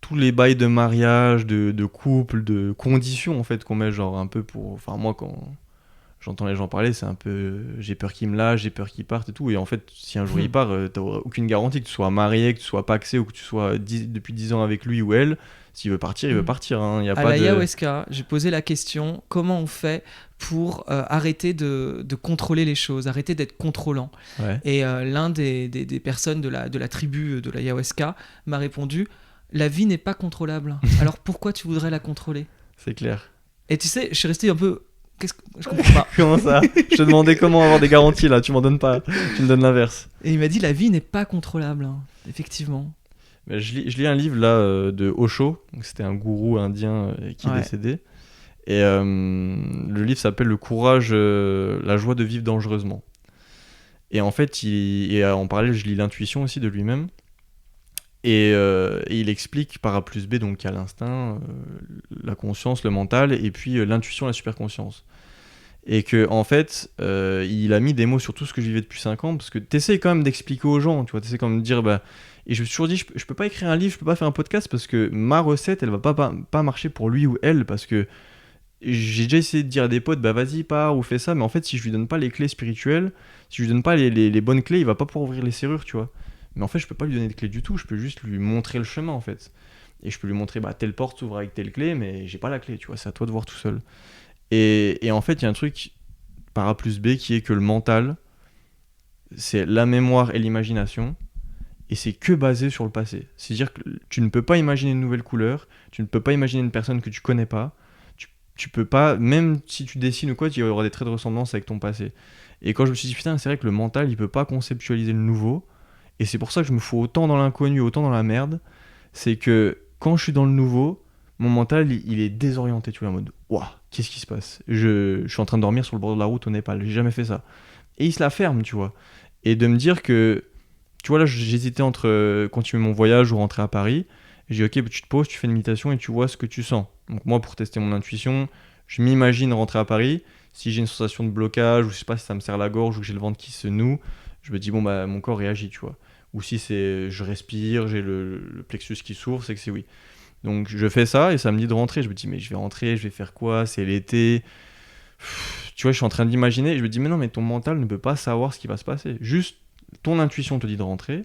Tous les bails de mariage, de couple, de conditions en fait qu'on met genre un peu pour... Enfin moi quand j'entends les gens parler c'est un peu j'ai peur qu'il me lâche, j'ai peur qu'il parte et tout. Et en fait si un jour il part, t'auras aucune garantie que tu sois marié, que tu sois paxé ou que tu sois depuis 10 ans avec lui ou elle. S'il veut partir, il veut partir. Hein. Y a à pas la de... ayahuasca, j'ai posé la question comment on fait pour arrêter de contrôler les choses, arrêter d'être contrôlant. Ouais. Et l'un des personnes de la tribu de l'ayahuasca m'a répondu la vie n'est pas contrôlable. Alors pourquoi tu voudrais la contrôler ? C'est clair. Et tu sais, je suis resté un peu. Qu'est-ce que je comprends pas. Comment ça? Je te demandais comment avoir des garanties là, tu m'en donnes pas, tu me donnes l'inverse. Et il m'a dit la vie n'est pas contrôlable, hein. Effectivement. Mais je lis un livre là de Osho, donc c'était un gourou indien qui est décédé. Et le livre s'appelle Le courage, la joie de vivre dangereusement. Et en fait, en parallèle, je lis l'intuition aussi de lui-même. Et il explique par A plus B, donc il y a l'instinct, la conscience, le mental, et puis l'intuition, la superconscience. Et que en fait, il a mis des mots sur tout ce que je vivais depuis 5 ans, parce que t'essayes quand même d'expliquer aux gens, tu vois, t'essayes quand même de dire, bah... Et je me suis toujours dit, je peux pas écrire un livre, je peux pas faire un podcast, parce que ma recette, elle va pas marcher pour lui ou elle, parce que j'ai déjà essayé de dire à des potes, bah vas-y, pars ou fais ça, mais en fait, si je lui donne pas les clés spirituelles, si je lui donne pas les bonnes clés, il va pas pouvoir ouvrir les serrures, tu vois. Mais en fait, je peux pas lui donner de clés du tout, je peux juste lui montrer le chemin, en fait. Et je peux lui montrer, bah telle porte s'ouvre avec telle clé, mais j'ai pas la clé, tu vois, c'est à toi de voir tout seul. Et en fait, il y a un truc par A plus B qui est que le mental, c'est la mémoire et l'imagination, et c'est que basé sur le passé. C'est-à-dire que tu ne peux pas imaginer une nouvelle couleur, tu ne peux pas imaginer une personne que tu connais pas, tu peux pas, même si tu dessines ou quoi, il y aura des traits de ressemblance avec ton passé. Et quand je me suis dit, putain, c'est vrai que le mental, il peut pas conceptualiser le nouveau, et c'est pour ça que je me fous autant dans l'inconnu, autant dans la merde, c'est que quand je suis dans le nouveau, mon mental, il est désorienté, tu vois, en mode, waouh, qu'est-ce qui se passe ? Je suis en train de dormir sur le bord de la route au Népal, j'ai jamais fait ça. Et il se la ferme, tu vois. Et de me dire que, tu vois, là, j'hésitais entre continuer mon voyage ou rentrer à Paris. J'ai dit, ok, tu te poses, tu fais une méditation et tu vois ce que tu sens. Donc moi, pour tester mon intuition, je m'imagine rentrer à Paris. Si j'ai une sensation de blocage, ou je sais pas si ça me serre la gorge, ou que j'ai le ventre qui se noue, je me dis, bon, bah, mon corps réagit, tu vois. Ou si c'est, je respire, j'ai le plexus qui s'ouvre, c'est que c'est oui. Donc je fais ça et ça me dit de rentrer. Je me dis, mais je vais rentrer, je vais faire quoi ? C'est l'été. Tu vois, je suis en train d'imaginer. Et je me dis, mais non, mais ton mental ne peut pas savoir ce qui va se passer. Juste, ton intuition te dit de rentrer.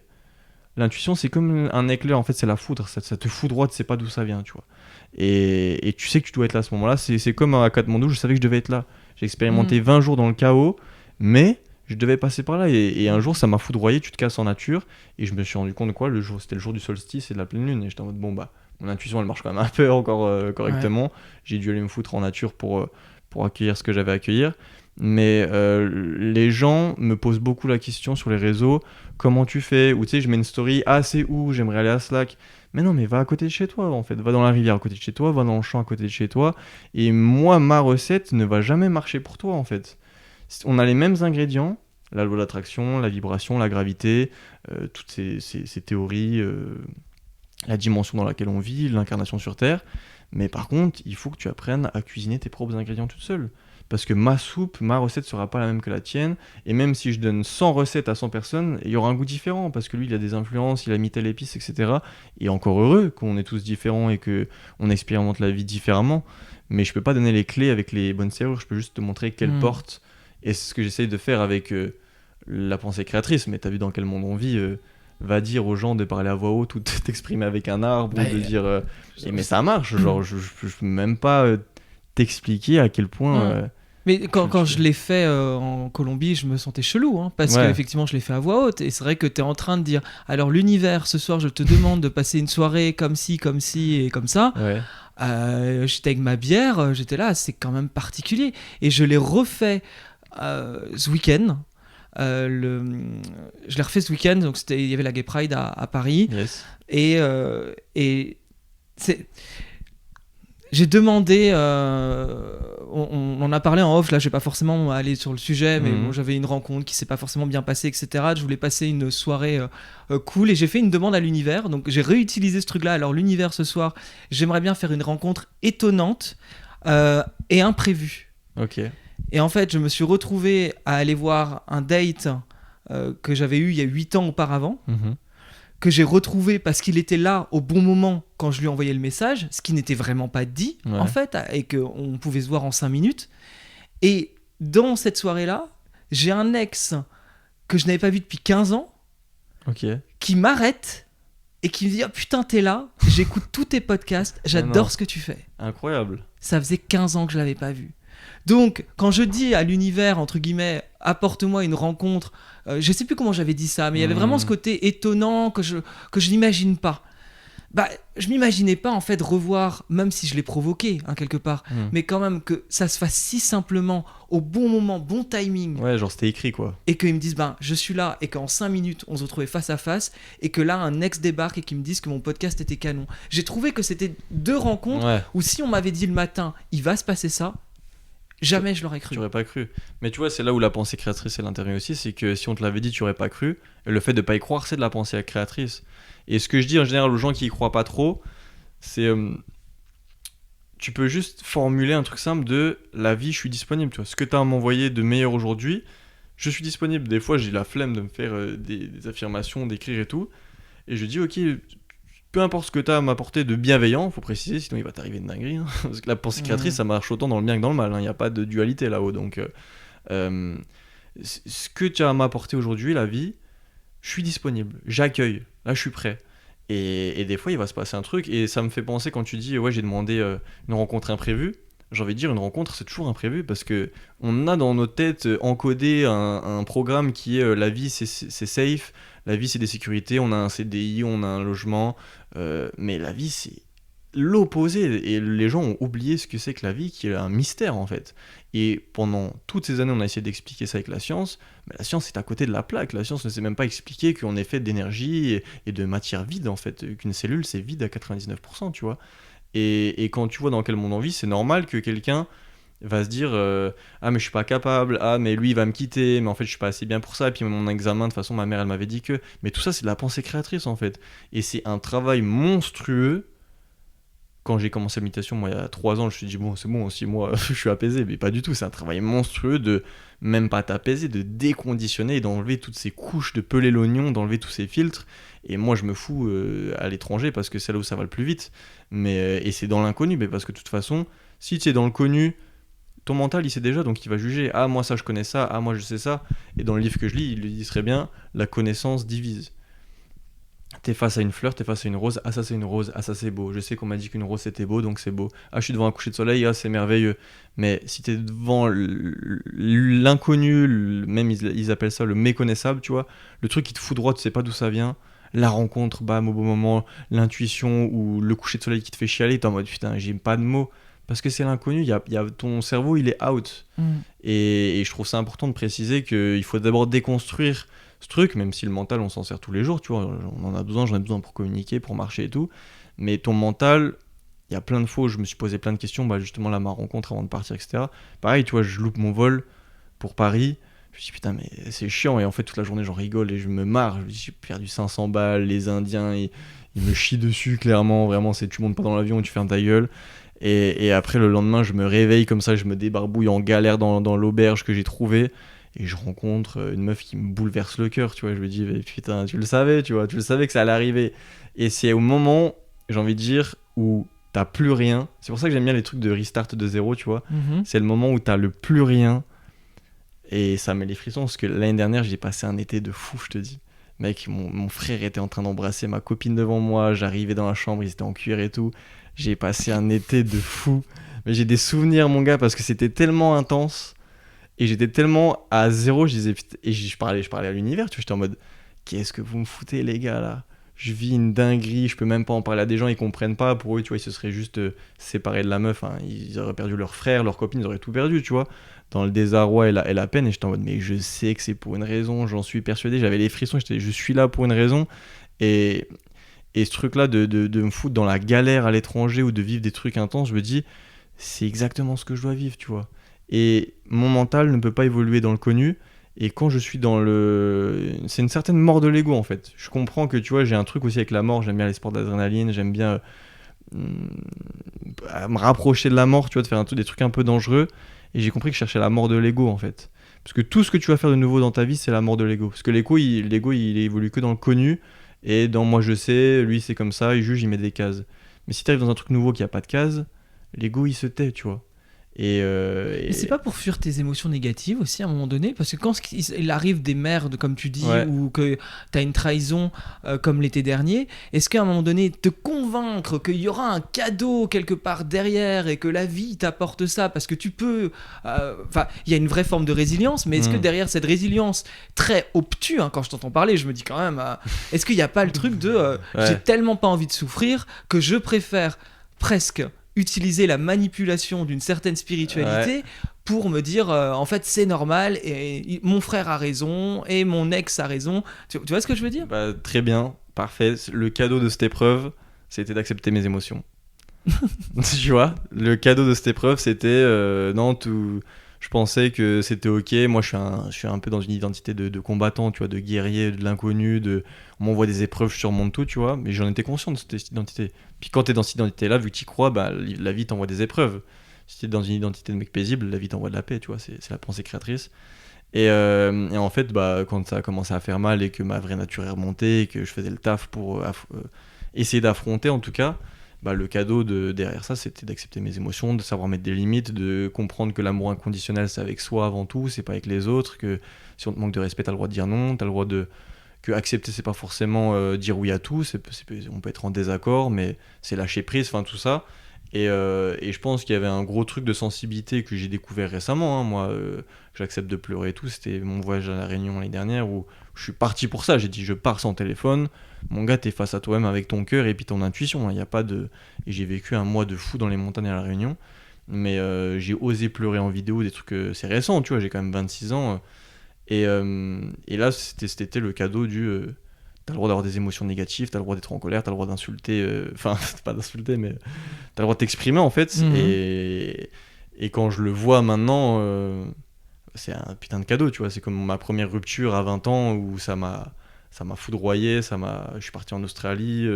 L'intuition, c'est comme un éclair, en fait, c'est la foudre. Ça te foudroie, tu sais pas d'où ça vient, tu vois. Et tu sais que tu dois être là à ce moment-là. C'est comme à Katmandou, je savais que je devais être là. J'ai expérimenté 20 jours dans le chaos, mais je devais passer par là. Et un jour, ça m'a foudroyé, tu te casses en nature. Et je me suis rendu compte de quoi c'était le jour du solstice et de la pleine lune. Et j'étais en mode, bon, bah, mon intuition, elle marche quand même un peu encore correctement. Ouais. J'ai dû aller me foutre en nature pour accueillir ce que j'avais à accueillir. Mais les gens me posent beaucoup la question sur les réseaux, comment tu fais ? Ou tu sais, je mets une story, ah c'est où ? J'aimerais aller à Slack. Mais non, mais va à côté de chez toi en fait, va dans la rivière à côté de chez toi, va dans le champ à côté de chez toi. Et moi, ma recette ne va jamais marcher pour toi en fait. On a les mêmes ingrédients, la loi d'attraction, la vibration, la gravité, toutes ces théories la dimension dans laquelle on vit, l'incarnation sur Terre. Mais par contre, il faut que tu apprennes à cuisiner tes propres ingrédients toute seule. Parce que ma soupe, ma recette sera pas la même que la tienne. Et même si je donne 100 recettes à 100 personnes, il y aura un goût différent. Parce que lui, il a des influences, il a mis telle épice, etc. Et encore heureux qu'on est tous différents et qu'on expérimente la vie différemment. Mais je peux pas donner les clés avec les bonnes serrures. Je peux juste te montrer quelle porte. Et c'est ce que j'essaye de faire avec la pensée créatrice. Mais t'as vu dans quel monde on vit va dire aux gens de parler à voix haute ou de t'exprimer avec un arbre ou de dire mais ça marche, genre je peux même pas t'expliquer à quel point mais quand je l'ai fait en Colombie, je me sentais chelou, hein, parce que effectivement je l'ai fait à voix haute, et c'est vrai que t'es en train de dire alors l'univers, ce soir je te demande de passer une soirée comme ci et comme ça. J'étais avec ma bière, j'étais là, c'est quand même particulier, et je l'ai refait ce week-end. Je l'ai refait ce week-end, donc il y avait la Gay Pride à Paris, et j'ai demandé, on en a parlé en off, là je vais pas forcément aller sur le sujet, mais bon, j'avais une rencontre qui s'est pas forcément bien passée, etc. Je voulais passer une soirée cool, et j'ai fait une demande à l'univers, donc j'ai réutilisé ce truc là. Alors l'univers, ce soir j'aimerais bien faire une rencontre étonnante et imprévue. Et en fait, je me suis retrouvé à aller voir un date que j'avais eu il y a 8 ans auparavant, que j'ai retrouvé parce qu'il était là au bon moment quand je lui envoyais le message, ce qui n'était vraiment pas dit, en fait, et qu'on pouvait se voir en 5 minutes. Et dans cette soirée-là, j'ai un ex que je n'avais pas vu depuis 15 ans qui m'arrête et qui me dit « Oh putain, t'es là, j'écoute tous tes podcasts, j'adore ce que tu fais. » Incroyable. Ça faisait 15 ans que je l'avais pas vu. Donc, quand je dis à l'univers, entre guillemets, apporte-moi une rencontre, je sais plus comment j'avais dit ça, mais il y avait vraiment ce côté étonnant que je n'imagine pas. Bah, je m'imaginais pas en fait revoir, même si je l'ai provoqué quelque part, mais quand même que ça se fasse si simplement, au bon moment, bon timing. Ouais, genre c'était écrit quoi. Et qu'ils me disent, je suis là, et qu'en 5 minutes, on se retrouvait face à face, et que là, un ex débarque et qu'ils me disent que mon podcast était canon. J'ai trouvé que c'était 2 rencontres où si on m'avait dit le matin, il va se passer ça, jamais je l'aurais cru. Tu aurais pas cru. Mais tu vois, c'est là où la pensée créatrice elle intervient aussi, c'est que si on te l'avait dit, tu aurais pas cru. Et le fait de pas y croire, c'est de la pensée créatrice. Et ce que je dis en général aux gens qui y croient pas trop, c'est tu peux juste formuler un truc simple de la vie, je suis disponible. Tu vois, ce que tu as à m'envoyer de meilleur aujourd'hui, je suis disponible. Des fois, j'ai la flemme de me faire des affirmations, d'écrire et tout. Et je dis, ok, peu importe ce que tu as à m'apporter de bienveillant, faut préciser, sinon il va t'arriver une dinguerie. Hein. Parce que la pensée créatrice, ça marche autant dans le bien que dans le mal. Il n'y a pas de dualité là-haut. Donc, ce que tu as à m'apporter aujourd'hui, la vie, je suis disponible, j'accueille, là je suis prêt. Et des fois, il va se passer un truc, et ça me fait penser quand tu dis, ouais, j'ai demandé une rencontre imprévue. J'ai envie de dire, une rencontre, c'est toujours imprévu, parce que on a dans nos têtes encodé un programme qui est la vie, c'est safe, la vie, c'est des sécurités, on a un CDI, on a un logement, mais la vie, c'est l'opposé, et les gens ont oublié ce que c'est que la vie, qui est un mystère en fait. Et pendant toutes ces années, on a essayé d'expliquer ça avec la science, mais la science est à côté de la plaque. La science ne sait même pas expliquer qu'on est fait d'énergie et de matière vide en fait, qu'une cellule c'est vide à 99%, tu vois. Et quand tu vois dans quel monde on vit, c'est normal que quelqu'un va se dire ah mais je suis pas capable, ah mais lui il va me quitter, mais en fait je suis pas assez bien pour ça, et puis mon examen de toute façon ma mère elle m'avait dit que, mais tout ça c'est de la pensée créatrice en fait, et c'est un travail monstrueux. Quand j'ai commencé la méditation, moi, il y a 3 ans, je me suis dit, bon, c'est bon, aussi, moi, je suis apaisé. Mais pas du tout, c'est un travail monstrueux de même pas t'apaiser, de déconditionner et d'enlever toutes ces couches, de peler l'oignon, d'enlever tous ces filtres. Et moi, je me fous à l'étranger parce que c'est là où ça va le plus vite. Et c'est dans l'inconnu, mais parce que de toute façon, si tu es dans le connu, ton mental, il sait déjà, donc il va juger. Ah, moi, ça, je connais ça. Ah, moi, je sais ça. Et dans le livre que je lis, il dit très bien, la connaissance divise. T'es face à une fleur, t'es face à une rose, ah ça c'est une rose, ah ça c'est beau, je sais qu'on m'a dit qu'une rose c'était beau donc c'est beau, ah je suis devant un coucher de soleil, ah c'est merveilleux. Mais si t'es devant l'inconnu, même ils appellent ça le méconnaissable, tu vois, le truc qui te fout droit, tu sais pas d'où ça vient, la rencontre, bam, au bon moment, l'intuition ou le coucher de soleil qui te fait chialer, t'es en mode putain j'ai pas de mots, parce que c'est l'inconnu, ton cerveau il est out. Et je trouve ça important de préciser qu'il faut d'abord déconstruire ce truc, même si le mental on s'en sert tous les jours, tu vois, on en a besoin, j'en ai besoin pour communiquer, pour marcher et tout, mais ton mental, il y a plein de fois où je me suis posé plein de questions, justement là ma rencontre avant de partir, etc. Pareil, tu vois, je loupe mon vol pour Paris, je me dis putain mais c'est chiant, et en fait toute la journée j'en rigole et je me marre, je me dis j'ai perdu 500 balles, les Indiens il me chie dessus, clairement. Vraiment, c'est tu montes pas dans l'avion et tu fermes ta gueule. Et après, le lendemain, je me réveille comme ça, je me débarbouille en galère dans l'auberge que j'ai trouvée. Et je rencontre une meuf qui me bouleverse le cœur, tu vois. Je me dis, mais putain, tu le savais, tu vois, tu le savais que ça allait arriver. Et c'est au moment, j'ai envie de dire, où t'as plus rien. C'est pour ça que j'aime bien les trucs de restart de zéro, tu vois. C'est le moment où t'as le plus rien. Et ça met les frissons, parce que l'année dernière, j'ai passé un été de fou, je te dis. Mec, mon frère était en train d'embrasser ma copine devant moi. J'arrivais dans la chambre, ils étaient en cuir et tout. J'ai passé un été de fou. Mais j'ai des souvenirs, mon gars, parce que c'était tellement intense. Et j'étais tellement à zéro, je disais, putain, et je parlais à l'univers, tu vois, j'étais en mode, qu'est-ce que vous me foutez, les gars, là? Je vis une dinguerie, je peux même pas en parler à des gens, ils comprennent pas. Pour eux, tu vois, ils se seraient juste séparés de la meuf, hein. Ils auraient perdu leur frère, leur copine, ils auraient tout perdu, tu vois, dans le désarroi et la peine. Et j'étais en mode, mais je sais que c'est pour une raison, j'en suis persuadé. J'avais les frissons, je suis là pour une raison. Et ce truc-là de me foutre dans la galère à l'étranger ou de vivre des trucs intenses, je me dis, c'est exactement ce que je dois vivre, tu vois. Et mon mental ne peut pas évoluer dans le connu. Et quand je suis dans le... C'est une certaine mort de l'ego, en fait. Je comprends que, tu vois, j'ai un truc aussi avec la mort. J'aime bien les sports d'adrénaline. J'aime bien me rapprocher de la mort, tu vois, de faire des trucs un peu dangereux. Et j'ai compris que je cherchais la mort de l'ego, en fait. Parce que tout ce que tu vas faire de nouveau dans ta vie, c'est la mort de l'ego. Parce que l'ego, il évolue que dans le connu. Et dans moi, je sais, lui, c'est comme ça. Il juge, il met des cases. Mais si tu arrives dans un truc nouveau qui a pas de cases, l'ego, il se tait, tu vois. Mais c'est pas pour fuir tes émotions négatives aussi à un moment donné, parce que quand il arrive des merdes comme tu dis, ouais. ou que t'as une trahison comme l'été dernier, est-ce qu'à un moment donné te convaincre qu'il y aura un cadeau quelque part derrière et que la vie t'apporte ça, parce que tu peux, enfin il y a une vraie forme de résilience, mais est-ce que derrière cette résilience très obtuse, hein, quand je t'entends parler, je me dis quand même, est-ce qu'il n'y a pas le truc de j'ai tellement pas envie de souffrir que je préfère presque utiliser la manipulation d'une certaine spiritualité pour me dire en fait c'est normal et mon frère a raison et mon ex a raison, tu vois ce que je veux dire? Bah, très bien, parfait. Le cadeau de cette épreuve, c'était d'accepter mes émotions. Tu vois, le cadeau de cette épreuve, c'était non, je pensais que c'était ok. Moi, je suis un peu dans une identité de combattant, tu vois, de guerrier, de l'inconnu, on m'envoie des épreuves, je surmonte tout, tu vois. Mais j'en étais conscient de cette identité. Puis quand t'es dans cette identité-là, vu que t'y crois, bah, la vie t'envoie des épreuves. Si t'es dans une identité de mec paisible, la vie t'envoie de la paix, tu vois. C'est la pensée créatrice. Et en fait, bah, quand ça a commencé à faire mal et que ma vraie nature est remontée et que je faisais le taf pour essayer d'affronter, en tout cas, bah, le cadeau derrière ça, c'était d'accepter mes émotions, de savoir mettre des limites, de comprendre que l'amour inconditionnel, c'est avec soi avant tout, c'est pas avec les autres, que si on te manque de respect, t'as le droit de dire non, t'as le droit que accepter, c'est pas forcément dire oui à tout, on peut être en désaccord, mais c'est lâcher prise, enfin tout ça. Et je pense qu'il y avait un gros truc de sensibilité que j'ai découvert récemment, hein. Moi, j'accepte de pleurer et tout. C'était mon voyage à La Réunion l'année dernière où je suis parti pour ça. J'ai dit, je pars sans téléphone. Mon gars, t'es face à toi-même avec ton cœur et puis ton intuition, hein. Y a pas de... Et j'ai vécu un mois de fou dans les montagnes à La Réunion. Mais j'ai osé pleurer en vidéo, des trucs... c'est récent, tu vois, j'ai quand même 26 ans. Et là, c'était le cadeau du... t'as le droit d'avoir des émotions négatives, t'as le droit d'être en colère, t'as le droit d'insulter... Enfin, pas d'insulter, mais... T'as le droit de t'exprimer, en fait. Et quand je le vois maintenant... c'est un putain de cadeau, tu vois. C'est comme ma première rupture à 20 ans où ça m'a foudroyé, je suis parti en Australie.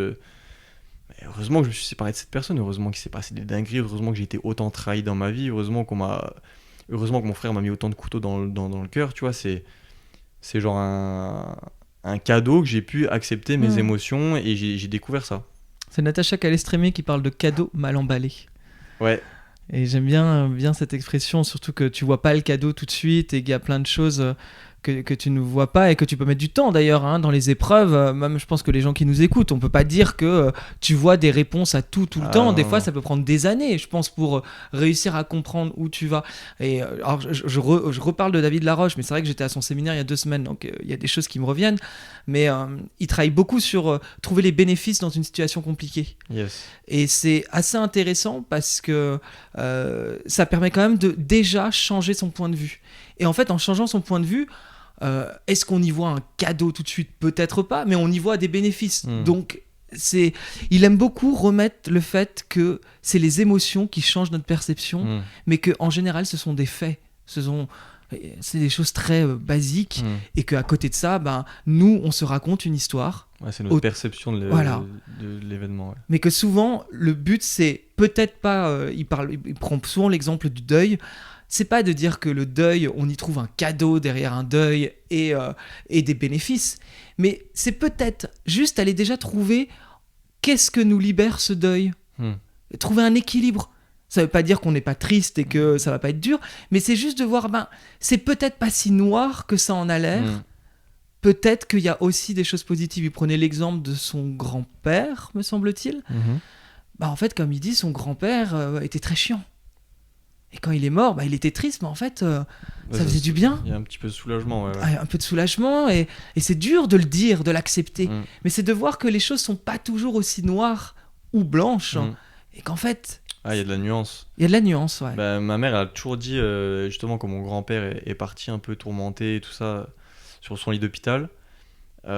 Mais heureusement que je me suis séparé de cette personne, heureusement qu'il s'est passé des dingueries, heureusement que j'ai été autant trahi dans ma vie, heureusement que mon frère m'a mis autant de couteaux dans le cœur, tu vois. C'est genre un cadeau que j'ai pu accepter mes émotions et j'ai découvert ça. C'est Natacha Calestrémé qui parle de cadeau mal emballé. Ouais. Et j'aime bien cette expression, surtout que tu vois pas le cadeau tout de suite et qu'il y a plein de choses que tu ne vois pas et que tu peux mettre du temps d'ailleurs, hein, dans les épreuves. Même je pense que les gens qui nous écoutent, on peut pas dire que tu vois des réponses à tout le temps. Des fois ça peut prendre des années, je pense, pour réussir à comprendre où tu vas. Et alors je reparle de David Laroche, mais c'est vrai que j'étais à son séminaire il y a 2 semaines, donc il y a des choses qui me reviennent, mais il travaille beaucoup sur trouver les bénéfices dans une situation compliquée. Yes. Et c'est assez intéressant parce que ça permet quand même de déjà changer son point de vue. Et en fait, en changeant son point de vue, est-ce qu'on y voit un cadeau tout de suite? Peut-être pas, mais on y voit des bénéfices. Donc, il aime beaucoup remettre le fait que c'est les émotions qui changent notre perception, mais qu'en général, ce sont des faits. C'est des choses très basiques et qu'à côté de ça, nous, on se raconte une histoire. Ouais, c'est notre perception de l'événement. Ouais. Mais que souvent, le but, c'est peut-être pas... il prend souvent l'exemple du deuil. C'est pas de dire que le deuil, on y trouve un cadeau derrière un deuil et des bénéfices. Mais c'est peut-être juste aller déjà trouver qu'est-ce que nous libère ce deuil. Trouver un équilibre. Ça veut pas dire qu'on n'est pas triste et que ça va pas être dur, mais c'est juste de voir, c'est peut-être pas si noir que ça en a l'air. Peut-être qu'il y a aussi des choses positives. Il prenait l'exemple de son grand-père, me semble-t-il. En fait, comme il dit, son grand-père était très chiant. Et quand il est mort, il était triste, mais en fait, ça faisait du bien. Il y a un petit peu de soulagement. Un peu de soulagement, et c'est dur de le dire, de l'accepter. Mais c'est de voir que les choses sont pas toujours aussi noires ou blanches, et qu'en fait... il y a de la nuance. Il y a de la nuance, ouais. Ma mère a toujours dit, justement, quand mon grand-père est parti un peu tourmenté et tout ça, sur son lit d'hôpital, il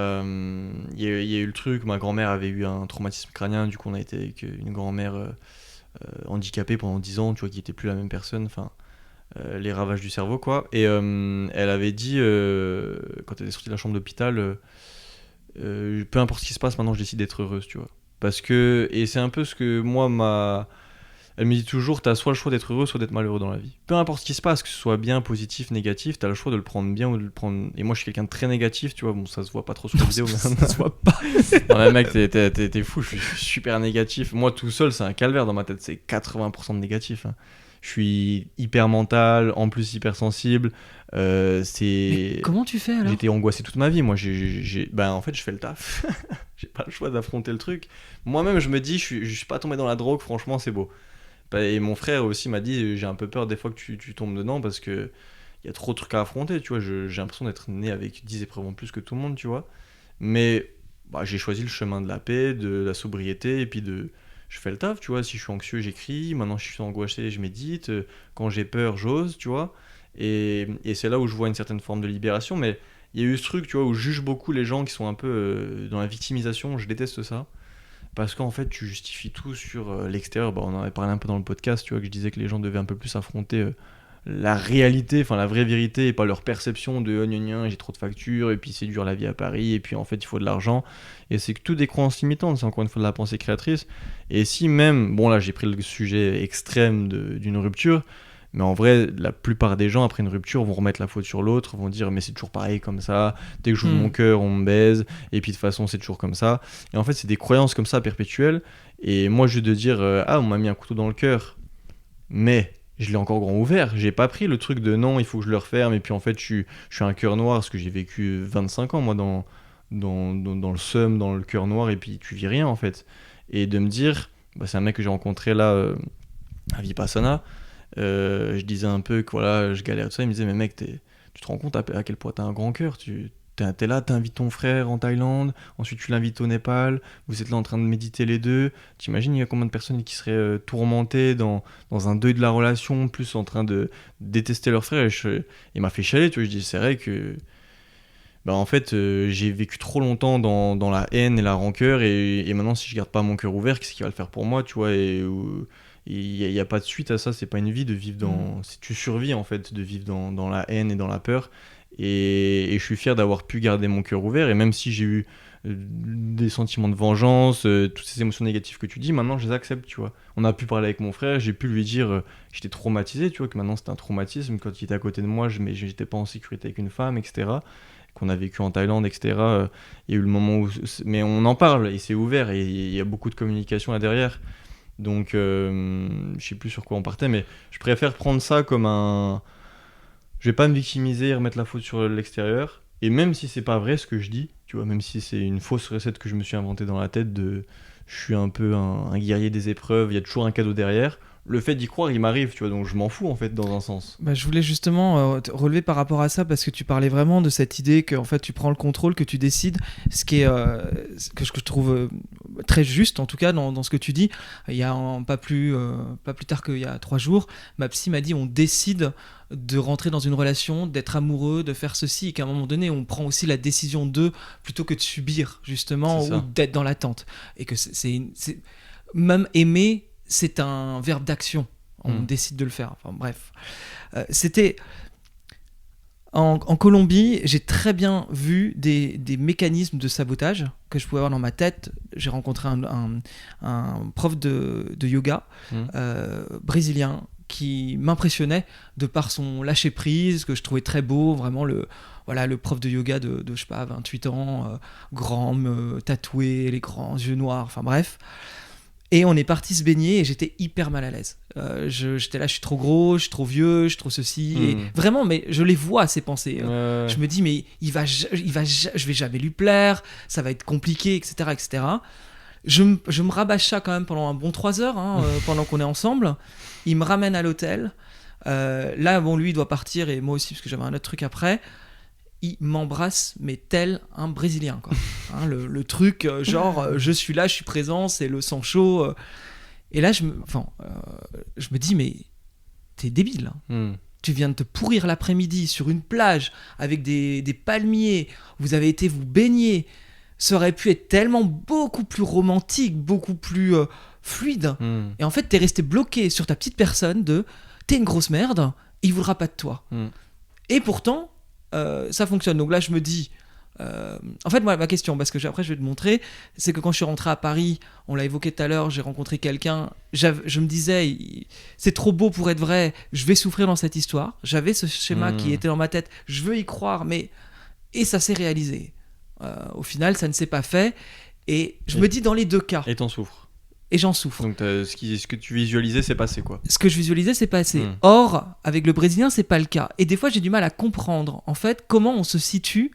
y a eu le truc, ma grand-mère avait eu un traumatisme crânien, du coup on a été avec une grand-mère handicapée pendant 10 ans, tu vois, qui était plus la même personne, enfin, les ravages du cerveau, quoi. Et elle avait dit, quand elle est sortie de la chambre d'hôpital, peu importe ce qui se passe, maintenant je décide d'être heureuse, tu vois. Parce que, et c'est un peu ce que moi, elle me dit toujours, t'as soit le choix d'être heureux, soit d'être malheureux dans la vie. Peu importe ce qui se passe, que ce soit bien, positif, négatif, t'as le choix de le prendre bien ou de le prendre... Et moi, je suis quelqu'un de très négatif, tu vois, bon, ça se voit pas trop sur la vidéo, mais ça se voit pas. Non, mais mec, t'es fou, je suis super négatif. Moi, tout seul, c'est un calvaire dans ma tête, c'est 80% de négatif. Hein. Je suis hyper mental, en plus hyper sensible. Mais comment tu fais alors ? J'étais angoissé toute ma vie, moi. En fait, je fais le taf. J'ai pas le choix d'affronter le truc. Moi-même, je me dis, je suis pas tombé dans la drogue, franchement, c'est beau. Et mon frère aussi m'a dit, j'ai un peu peur des fois que tu tombes dedans parce que il y a trop de trucs à affronter, tu vois. J'ai l'impression d'être né avec 10 épreuves en plus que tout le monde, tu vois. Mais j'ai choisi le chemin de la paix, de la sobriété, et puis je fais le taf, tu vois. Si je suis anxieux, j'écris. Maintenant, je suis angoissé, je médite. Quand j'ai peur, j'ose, tu vois. Et c'est là où je vois une certaine forme de libération. Mais il y a eu ce truc, tu vois, où je juge beaucoup les gens qui sont un peu dans la victimisation. Je déteste ça. Parce qu'en fait, tu justifies tout sur l'extérieur. On en avait parlé un peu dans le podcast, tu vois, que je disais que les gens devaient un peu plus affronter la réalité, enfin la vraie vérité, et pas leur perception de j'ai trop de factures, et puis c'est dur la vie à Paris, et puis en fait, il faut de l'argent. Et c'est que tout des croyances limitantes, c'est encore une fois de la pensée créatrice. Et si même, bon là, j'ai pris le sujet extrême d'une rupture, mais en vrai, la plupart des gens, après une rupture, vont remettre la faute sur l'autre, vont dire mais c'est toujours pareil comme ça, dès que j'ouvre mon cœur, on me baise, et puis de toute façon, c'est toujours comme ça. Et en fait, c'est des croyances comme ça perpétuelles. Et moi, juste de dire on m'a mis un couteau dans le cœur, mais je l'ai encore grand ouvert. J'ai pas pris le truc de non, il faut que je le referme, et puis en fait, je suis un cœur noir, parce que j'ai vécu 25 ans, moi, dans le seum, dans le cœur noir, et puis tu vis rien, en fait. Et de me dire, c'est un mec que j'ai rencontré là, à Vipassana. Je disais un peu que voilà, je galère tout ça. Il me disait mais mec, tu te rends compte à quel point t'as un grand cœur, t'es là, t'invites ton frère en Thaïlande, ensuite tu l'invites au Népal, vous êtes là en train de méditer les deux. T'imagines il y a combien de personnes qui seraient tourmentées dans un deuil de la relation, plus en train de détester leur frère. Il m'a fait chialer, tu vois. Je dis c'est vrai que en fait j'ai vécu trop longtemps dans la haine et la rancœur, et maintenant si je garde pas mon cœur ouvert, qu'est-ce qui va le faire pour moi, tu vois. Il n'y a pas de suite à ça, c'est pas une vie de vivre dans... Tu survis en fait, de vivre dans la haine et dans la peur. Et je suis fier d'avoir pu garder mon cœur ouvert, et même si j'ai eu des sentiments de vengeance, toutes ces émotions négatives que tu dis, maintenant je les accepte, tu vois. On a pu parler avec mon frère, j'ai pu lui dire que j'étais traumatisé, tu vois, que maintenant c'était un traumatisme, quand il était à côté de moi, mais j'étais pas en sécurité avec une femme, etc. Qu'on a vécu en Thaïlande, etc. Il y a eu le moment où... Mais on en parle, et c'est ouvert, et il y a beaucoup de communication là derrière. Donc, je sais plus sur quoi on partait, mais je préfère prendre ça comme un... Je vais pas me victimiser et remettre la faute sur l'extérieur. Et même si c'est pas vrai ce que je dis, tu vois, même si c'est une fausse recette que je me suis inventée dans la tête de... Je suis un peu un guerrier des épreuves, il y a toujours un cadeau derrière. Le fait d'y croire, il m'arrive, tu vois, donc je m'en fous en fait dans un sens. Je voulais justement te relever par rapport à ça, parce que tu parlais vraiment de cette idée que en fait tu prends le contrôle, que tu décides, ce qui est que je trouve très juste en tout cas dans ce que tu dis. Il y a pas plus tard qu'il y a 3 jours, ma psy m'a dit on décide de rentrer dans une relation, d'être amoureux, de faire ceci, et qu'à un moment donné on prend aussi la décision d'eux plutôt que de subir justement ou d'être dans l'attente, et que c'est même aimer, c'est un verbe d'action. On décide de le faire. Enfin bref. C'était... En Colombie, j'ai très bien vu des mécanismes de sabotage que je pouvais avoir dans ma tête. J'ai rencontré un prof de yoga brésilien qui m'impressionnait de par son lâcher-prise, que je trouvais très beau, vraiment le prof de yoga de je sais pas, 28 ans, grand, tatoué, les grands yeux noirs, enfin bref. Et on est parti se baigner et j'étais hyper mal à l'aise. J'étais là, je suis trop gros, je suis trop vieux, je suis trop ceci. Et vraiment, mais je les vois, ces pensées. Je me dis, mais je vais jamais lui plaire, ça va être compliqué, etc. etc. Je me rabâche ça quand même pendant un bon 3 heures, pendant qu'on est ensemble. Il me ramène à l'hôtel. Là, bon, lui, il doit partir et moi aussi, parce que j'avais un autre truc après. Il m'embrasse, mais tel un Brésilien, quoi. Le truc, je suis là, je suis présent, c'est le sang chaud. Et là, je me dis, mais t'es débile. Tu viens de te pourrir l'après-midi sur une plage avec des palmiers. Vous avez été vous baigner. Ça aurait pu être tellement beaucoup plus romantique, beaucoup plus fluide. Et en fait, t'es resté bloqué sur ta petite personne de t'es une grosse merde, il voudra pas de toi. Et pourtant, ça fonctionne. Donc là, je me dis, en fait, moi, ma question, parce que après, je vais te montrer, c'est que quand je suis rentré à Paris, on l'a évoqué tout à l'heure, j'ai rencontré quelqu'un, je me disais, c'est trop beau pour être vrai, je vais souffrir dans cette histoire. J'avais ce schéma qui était dans ma tête, je veux y croire, et ça s'est réalisé. Au final, ça ne s'est pas fait. Et je me dis, dans les deux cas. Et t'en souffres. Et j'en souffre. Donc ce que tu visualisais, c'est passé, quoi. Ce que je visualisais, c'est passé. Or, avec le Brésilien, c'est pas le cas. Et des fois, j'ai du mal à comprendre, en fait, comment on se situe.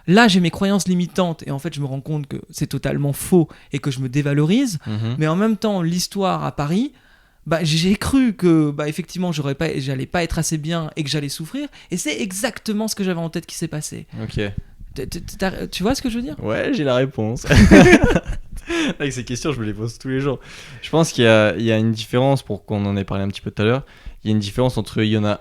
Là, j'ai mes croyances limitantes et en fait, je me rends compte que c'est totalement faux et que je me dévalorise. Mais en même temps, l'histoire à Paris, j'ai cru que effectivement, j'allais pas être assez bien et que j'allais souffrir. Et c'est exactement ce que j'avais en tête qui s'est passé. Ok. Tu vois ce que je veux dire ? Ouais, j'ai la réponse. Avec ces questions, je me les pose tous les jours. Je pense qu'il y a une différence, pour qu'on en ait parlé un petit peu tout à l'heure. Il y a une différence entre, il y en a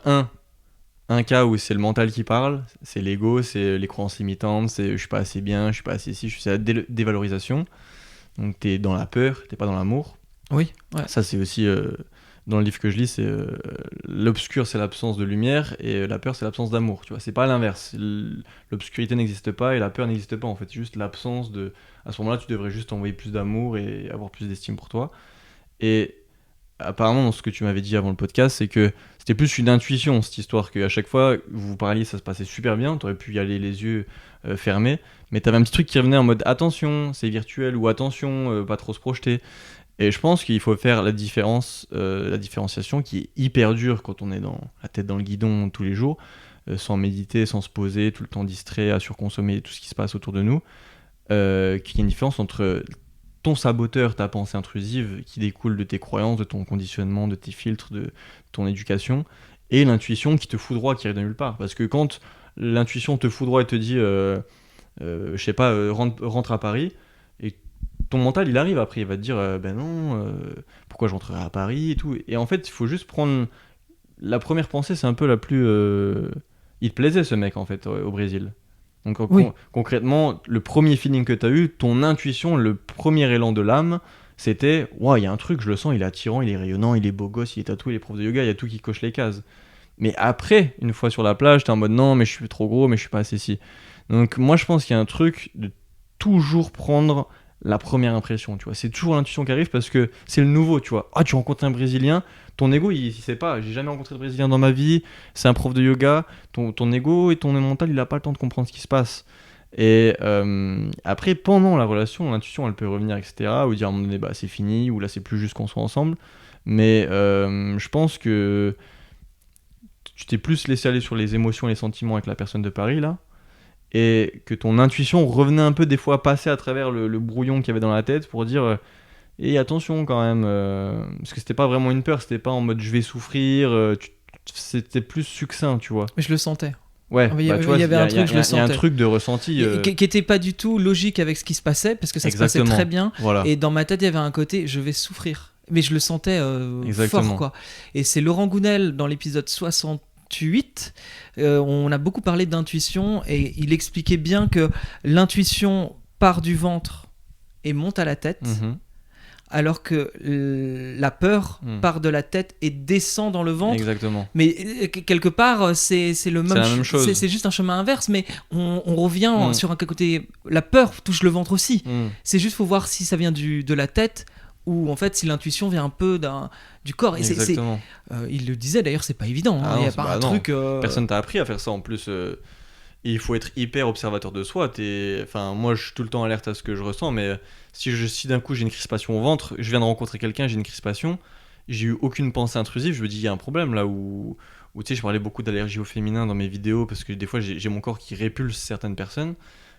un cas où c'est le mental qui parle, c'est l'ego, c'est les croyances limitantes, c'est je suis pas assez bien, je suis pas assez ci, c'est la dévalorisation. Donc t'es dans la peur, t'es pas dans l'amour. Oui. Ouais. Ça, c'est aussi dans le livre que je lis, c'est l'obscur, c'est l'absence de lumière, et la peur, c'est l'absence d'amour. Tu vois, c'est pas l'inverse. L'obscurité n'existe pas et la peur n'existe pas, en fait. C'est juste l'absence de. À ce moment-là, tu devrais juste envoyer plus d'amour et avoir plus d'estime pour toi. Et apparemment, dans ce que tu m'avais dit avant le podcast, c'est que c'était plus une intuition, cette histoire, qu'à chaque fois vous parliez, ça se passait super bien, t'aurais pu y aller les yeux fermés, mais t'avais un petit truc qui revenait en mode attention, c'est virtuel, ou attention, pas trop se projeter. Et je pense qu'il faut faire la différenciation qui est hyper dure quand on est dans la tête dans le guidon tous les jours, sans méditer, sans se poser, tout le temps distrait, à surconsommer tout ce qui se passe autour de nous, qu'il y a une différence entre ton saboteur, ta pensée intrusive qui découle de tes croyances, de ton conditionnement, de tes filtres, de ton éducation, et l'intuition qui te foudroie, qui arrive de nulle part. Parce que quand l'intuition te foudroie et te dit, je sais pas, rentre à Paris, et ton mental, il arrive après, il va te dire, ben non, pourquoi je rentrerai à Paris et tout. Et en fait, il faut juste prendre... La première pensée, c'est un peu la plus... Il te plaisait, ce mec, en fait, au Brésil. Donc concrètement, le premier feeling que tu as eu, ton intuition, le premier élan de l'âme, c'était « Waouh, il y a un truc, je le sens, il est attirant, il est rayonnant, il est beau gosse, il est tatoué, il est prof de yoga, il y a tout qui coche les cases. » Mais après, une fois sur la plage, t'es en mode « Non, mais je suis trop gros, mais je suis pas assez si. » Donc moi, je pense qu'il y a un truc de toujours prendre la première impression, tu vois. C'est toujours l'intuition qui arrive parce que c'est le nouveau, tu vois. Ah, tu rencontres un Brésilien, ton ego, il sait pas. J'ai jamais rencontré de Brésilien dans ma vie, c'est un prof de yoga. Ton ego et ton mental, il a pas le temps de comprendre ce qui se passe. Et après, pendant la relation, l'intuition, elle peut revenir, etc. Ou dire à un moment donné, bah, c'est fini, ou là, c'est plus juste qu'on soit ensemble. Mais je pense que tu t'es plus laissé aller sur les émotions et les sentiments avec la personne de Paris, là. Et que ton intuition revenait un peu des fois passer à travers le brouillon qu'il y avait dans la tête pour dire et attention quand même parce que c'était pas vraiment une peur, c'était pas en mode je vais souffrir, c'était plus succinct, tu vois. Mais je le sentais. Ouais, il y avait un truc, je le sentais. Il y a un truc de ressenti qui était pas du tout logique avec ce qui se passait parce que ça Exactement. se passait très bien. Voilà. Et dans ma tête il y avait un côté je vais souffrir, mais je le sentais fort, quoi. Et c'est Laurent Gounel dans l'épisode 68, on a beaucoup parlé d'intuition et il expliquait bien que l'intuition part du ventre et monte à la tête, alors que la peur part de la tête et descend dans le ventre. Exactement. Mais quelque part, c'est le même, C'est la même chose. C'est juste un chemin inverse, mais on revient sur un côté. La peur touche le ventre aussi. C'est juste, faut voir si ça vient de la tête ou en fait si l'intuition vient un peu du corps. Et Exactement. Il le disait d'ailleurs, c'est pas évident. Ah il non, y a pas un non. truc. Personne t'a appris à faire ça en plus. Il faut être hyper observateur de soi. Enfin, moi, je suis tout le temps alerte à ce que je ressens, mais si d'un coup j'ai une crispation au ventre, je viens de rencontrer quelqu'un, j'ai une crispation, j'ai eu aucune pensée intrusive, je me dis il y a un problème là où tu sais, je parlais beaucoup d'allergie au féminin dans mes vidéos parce que des fois j'ai mon corps qui répulse certaines personnes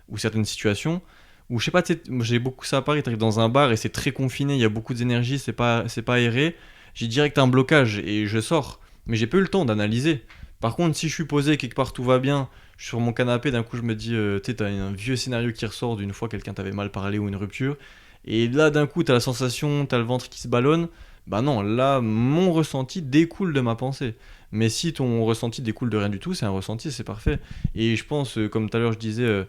ou certaines situations. Ou je sais pas, j'ai beaucoup ça à Paris, t'arrives dans un bar et c'est très confiné, il y a beaucoup d'énergie, c'est pas aéré, j'ai direct un blocage et je sors. Mais j'ai pas eu le temps d'analyser. Par contre, si je suis posé quelque part, tout va bien, je suis sur mon canapé, d'un coup je me dis, tu sais, t'as un vieux scénario qui ressort d'une fois quelqu'un t'avait mal parlé ou une rupture, et là d'un coup t'as la sensation, t'as le ventre qui se ballonne, bah non, là mon ressenti découle de ma pensée. Mais si ton ressenti découle de rien du tout, c'est un ressenti, c'est parfait. Et je pense, comme tout à l'heure je disais,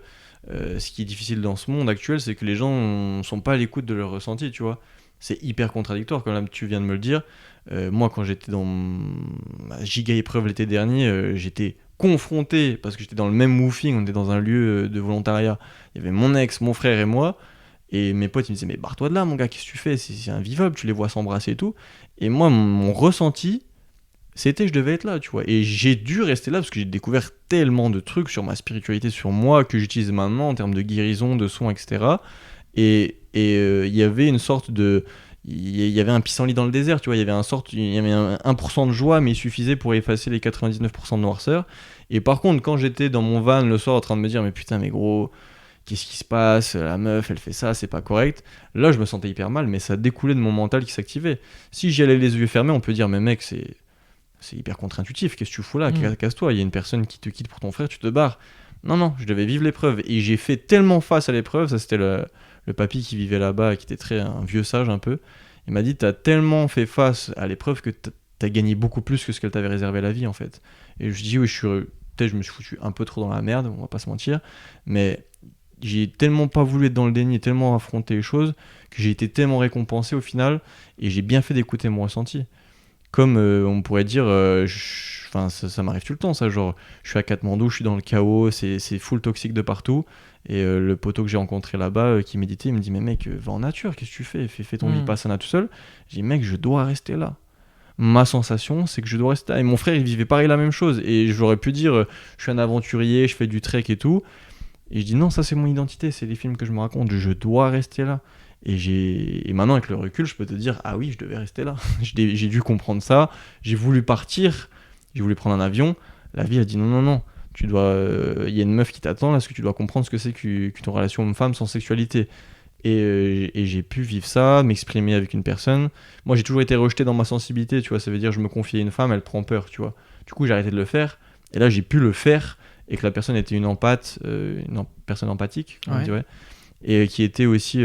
ce qui est difficile dans ce monde actuel, c'est que les gens sont pas à l'écoute de leur ressenti, tu vois. C'est hyper contradictoire, comme là tu viens de me le dire. Moi, quand j'étais dans ma giga épreuve l'été dernier, j'étais confronté, parce que j'étais dans le même woofing, on était dans un lieu de volontariat. Il y avait mon ex, mon frère et moi. Et mes potes, ils me disaient, mais barre-toi de là, mon gars, qu'est-ce que tu fais ? C'est invivable, tu les vois s'embrasser et tout. Et moi, mon ressenti, c'était je devais être là, tu vois. Et j'ai dû rester là parce que j'ai découvert tellement de trucs sur ma spiritualité, sur moi, que j'utilise maintenant en termes de guérison, de soins, etc. Et il y avait une sorte de... Il y avait un pissenlit dans le désert, tu vois. Il y avait un 1% de joie, mais il suffisait pour effacer les 99% de noirceur. Et par contre, quand j'étais dans mon van le soir en train de me dire, mais putain, mais gros, qu'est-ce qui se passe ? La meuf, elle fait ça, c'est pas correct. Là, je me sentais hyper mal, mais ça découlait de mon mental qui s'activait. Si j'y allais les yeux fermés, on peut dire, mais mec, c'est hyper contre-intuitif, qu'est-ce que tu fous là ? Casse-toi, il y a une personne qui te quitte pour ton frère, tu te barres. Non, je devais vivre l'épreuve. Et j'ai fait tellement face à l'épreuve, ça c'était le papy qui vivait là-bas, qui était un vieux sage un peu. Il m'a dit, t'as tellement fait face à l'épreuve que t'as gagné beaucoup plus que ce qu'elle t'avait réservé la vie en fait. Et je dis, oui, peut-être je me suis foutu un peu trop dans la merde, on va pas se mentir, mais j'ai tellement pas voulu être dans le déni, tellement affronter les choses, que j'ai été tellement récompensé au final, et j'ai bien fait d'écouter mon ressenti. Comme on pourrait dire, enfin ça m'arrive tout le temps ça, genre je suis à Katmandou, je suis dans le chaos, c'est full toxique de partout, et le poteau que j'ai rencontré là-bas qui méditait, il me dit mais mec, va en nature, qu'est-ce que tu fais, fais ton vipassana tout seul. J'ai dit mec, je dois rester là. Ma sensation c'est que je dois rester là, et mon frère il vivait pareil la même chose, et j'aurais pu dire je suis un aventurier, je fais du trek et tout, et je dis non, ça c'est mon identité, c'est les films que je me raconte, je dois rester là. Et maintenant, avec le recul, je peux te dire, ah oui, je devais rester là. J'ai dû comprendre ça. J'ai voulu partir. J'ai voulu prendre un avion. La vie a dit non. Tu dois, y a une meuf qui t'attend là, parce que tu dois comprendre ce que c'est qu'une relation homme-femme sans sexualité. Et j'ai pu vivre ça, m'exprimer avec une personne. Moi, j'ai toujours été rejeté dans ma sensibilité, tu vois. Ça veut dire, je me confie à une femme, elle prend peur, tu vois. Du coup, j'ai arrêté de le faire. Et là, j'ai pu le faire. Et que la personne était une personne empathique, on dirait. Et qui était aussi...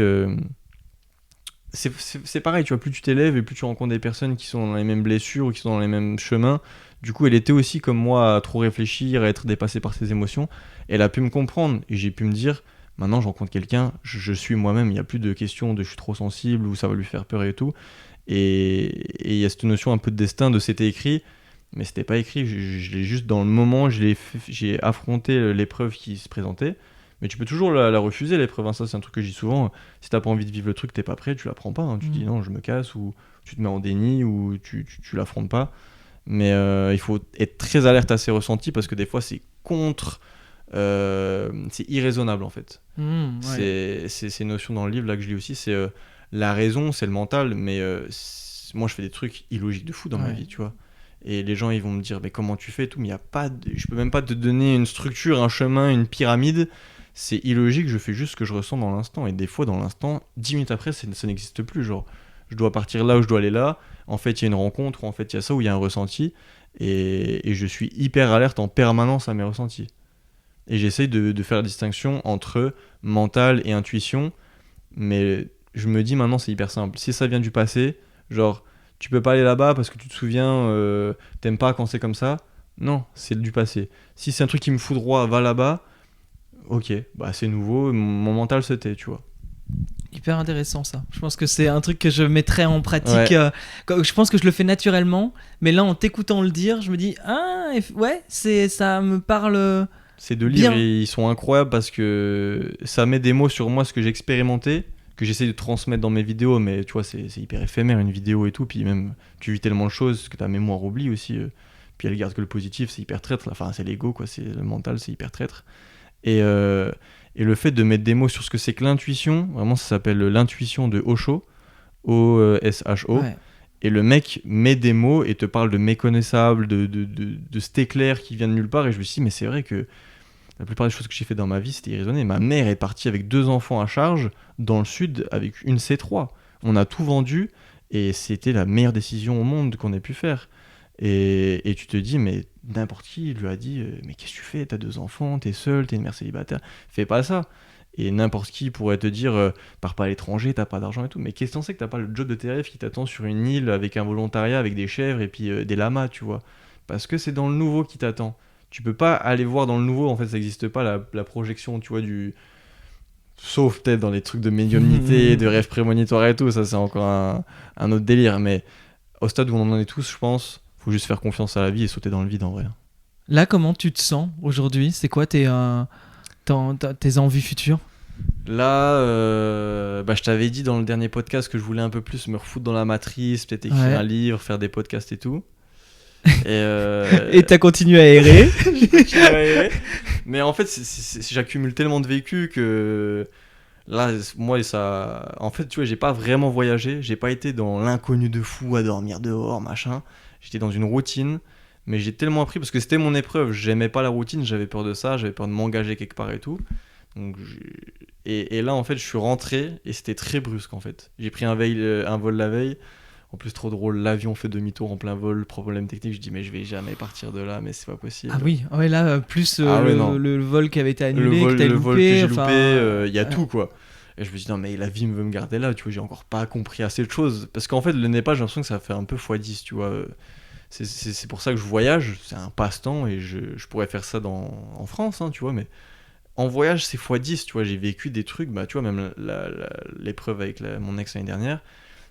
c'est pareil, tu vois, plus tu t'élèves et plus tu rencontres des personnes qui sont dans les mêmes blessures ou qui sont dans les mêmes chemins. Du coup, elle était aussi comme moi à trop réfléchir, à être dépassée par ses émotions. Elle a pu me comprendre et j'ai pu me dire, maintenant je rencontre quelqu'un, je suis moi-même, il n'y a plus de question de je suis trop sensible ou ça va lui faire peur et tout. Et il y a cette notion un peu de destin, de c'était écrit, mais c'était pas écrit, je l'ai juste dans le moment, j'ai affronté l'épreuve qui se présentait. Mais tu peux toujours la refuser, l'épreuve, hein. Ça c'est un truc que je dis souvent. Si t'as pas envie de vivre le truc, t'es pas prêt, tu la prends pas, hein. Tu dis non, je me casse, ou tu te mets en déni, ou tu l'affrontes pas. Mais il faut être très alerte à ses ressentis parce que des fois c'est c'est irraisonnable en fait. C'est une notion dans le livre là que je lis aussi, c'est la raison, c'est le mental, mais moi je fais des trucs illogiques de fou dans ma vie, tu vois. Et les gens ils vont me dire mais comment tu fais et tout, mais je peux même pas te donner une structure, un chemin, une pyramide. C'est illogique, je fais juste ce que je ressens dans l'instant. Et des fois, dans l'instant, 10 minutes après, ça n'existe plus. Genre, je dois partir là ou je dois aller là. En fait, il y a une rencontre, ou en fait, il y a ça, ou il y a un ressenti. Et je suis hyper alerte en permanence à mes ressentis. Et j'essaye de faire la distinction entre mental et intuition. Mais je me dis maintenant, c'est hyper simple. Si ça vient du passé, genre, tu peux pas aller là-bas parce que tu te souviens, t'aimes pas quand c'est comme ça. Non, c'est du passé. Si c'est un truc qui me foudroie, va là-bas. Ok, bah c'est nouveau, mon mental se tait, tu vois. Hyper intéressant ça. Je pense que c'est un truc que je mettrais en pratique. Ouais. Je pense que je le fais naturellement, mais là en t'écoutant le dire, je me dis ouais, ça me parle Ces deux bien. livres, ils sont incroyables parce que ça met des mots sur moi, ce que j'ai expérimenté, que j'essaie de transmettre dans mes vidéos, mais tu vois, c'est hyper éphémère une vidéo et tout, puis même tu vis tellement de choses que ta mémoire oublie aussi, puis elle garde que le positif, c'est hyper traître, enfin c'est l'ego, quoi, c'est le mental, c'est hyper traître. Et le fait de mettre des mots sur ce que c'est que l'intuition, vraiment ça s'appelle l'intuition de Osho, O-S-H-O. Ouais. Et le mec met des mots et te parle de méconnaissable, de cet éclair qui vient de nulle part. Et je me suis dit, mais c'est vrai que la plupart des choses que j'ai fait dans ma vie, c'était irraisonné. Ma mère est partie avec 2 enfants à charge dans le sud avec une C3. On a tout vendu et c'était la meilleure décision au monde qu'on ait pu faire. Et tu te dis, mais n'importe qui lui a dit, mais qu'est-ce que tu fais? T'as 2 enfants, t'es seul, t'es une mère célibataire. Fais pas ça. Et n'importe qui pourrait te dire, pars pas à l'étranger, t'as pas d'argent et tout. Mais qu'est-ce que t'en sais que t'as pas le job de tes rêves qui t'attend sur une île avec un volontariat, avec des chèvres et puis des lamas, tu vois? Parce que c'est dans le nouveau qui t'attend. Tu peux pas aller voir dans le nouveau, en fait, ça n'existe pas la projection, tu vois, du. Sauf peut-être dans les trucs de médiumnité, de rêves prémonitoires et tout, ça c'est encore un autre délire. Mais au stade où on en est tous, je pense, faut juste faire confiance à la vie et sauter dans le vide en vrai. Là, comment tu te sens aujourd'hui? C'est quoi tes envies futures? Là, je t'avais dit dans le dernier podcast que je voulais un peu plus me refoutre dans la matrice, peut-être écrire Ouais. un livre, faire des podcasts et tout. Et t'as continué à errer. Ouais. Mais en fait, j'accumule tellement de vécu que là, moi, ça. En fait, tu vois, j'ai pas vraiment voyagé. J'ai pas été dans l'inconnu de fou à dormir dehors, machin. J'étais dans une routine. Mais j'ai tellement appris parce que c'était mon épreuve. J'aimais pas la routine, j'avais peur de ça, j'avais peur de m'engager quelque part et tout. Donc, et là, en fait, je suis rentré et c'était très brusque en fait. J'ai pris un vol la veille. En plus, trop drôle, l'avion fait demi-tour en plein vol, problème technique. Je dis, mais je vais jamais partir de là, mais c'est pas possible. Ah oui, ouais, là, plus Ah ouais, non. le vol qui avait été annulé, que t'as le vol que loupé. j'ai Enfin, loupé, il y a tout quoi. Et je me dis, non, mais la vie me veut me garder là, tu vois, j'ai encore pas compris assez de choses. Parce qu'en fait, le Népal, j'ai l'impression que ça fait un peu x10, tu vois. C'est pour ça que je voyage, c'est un passe-temps et je pourrais faire ça en France, hein, tu vois, mais en voyage, c'est x10, tu vois. J'ai vécu des trucs, bah, tu vois, même l'épreuve avec mon ex l'année dernière.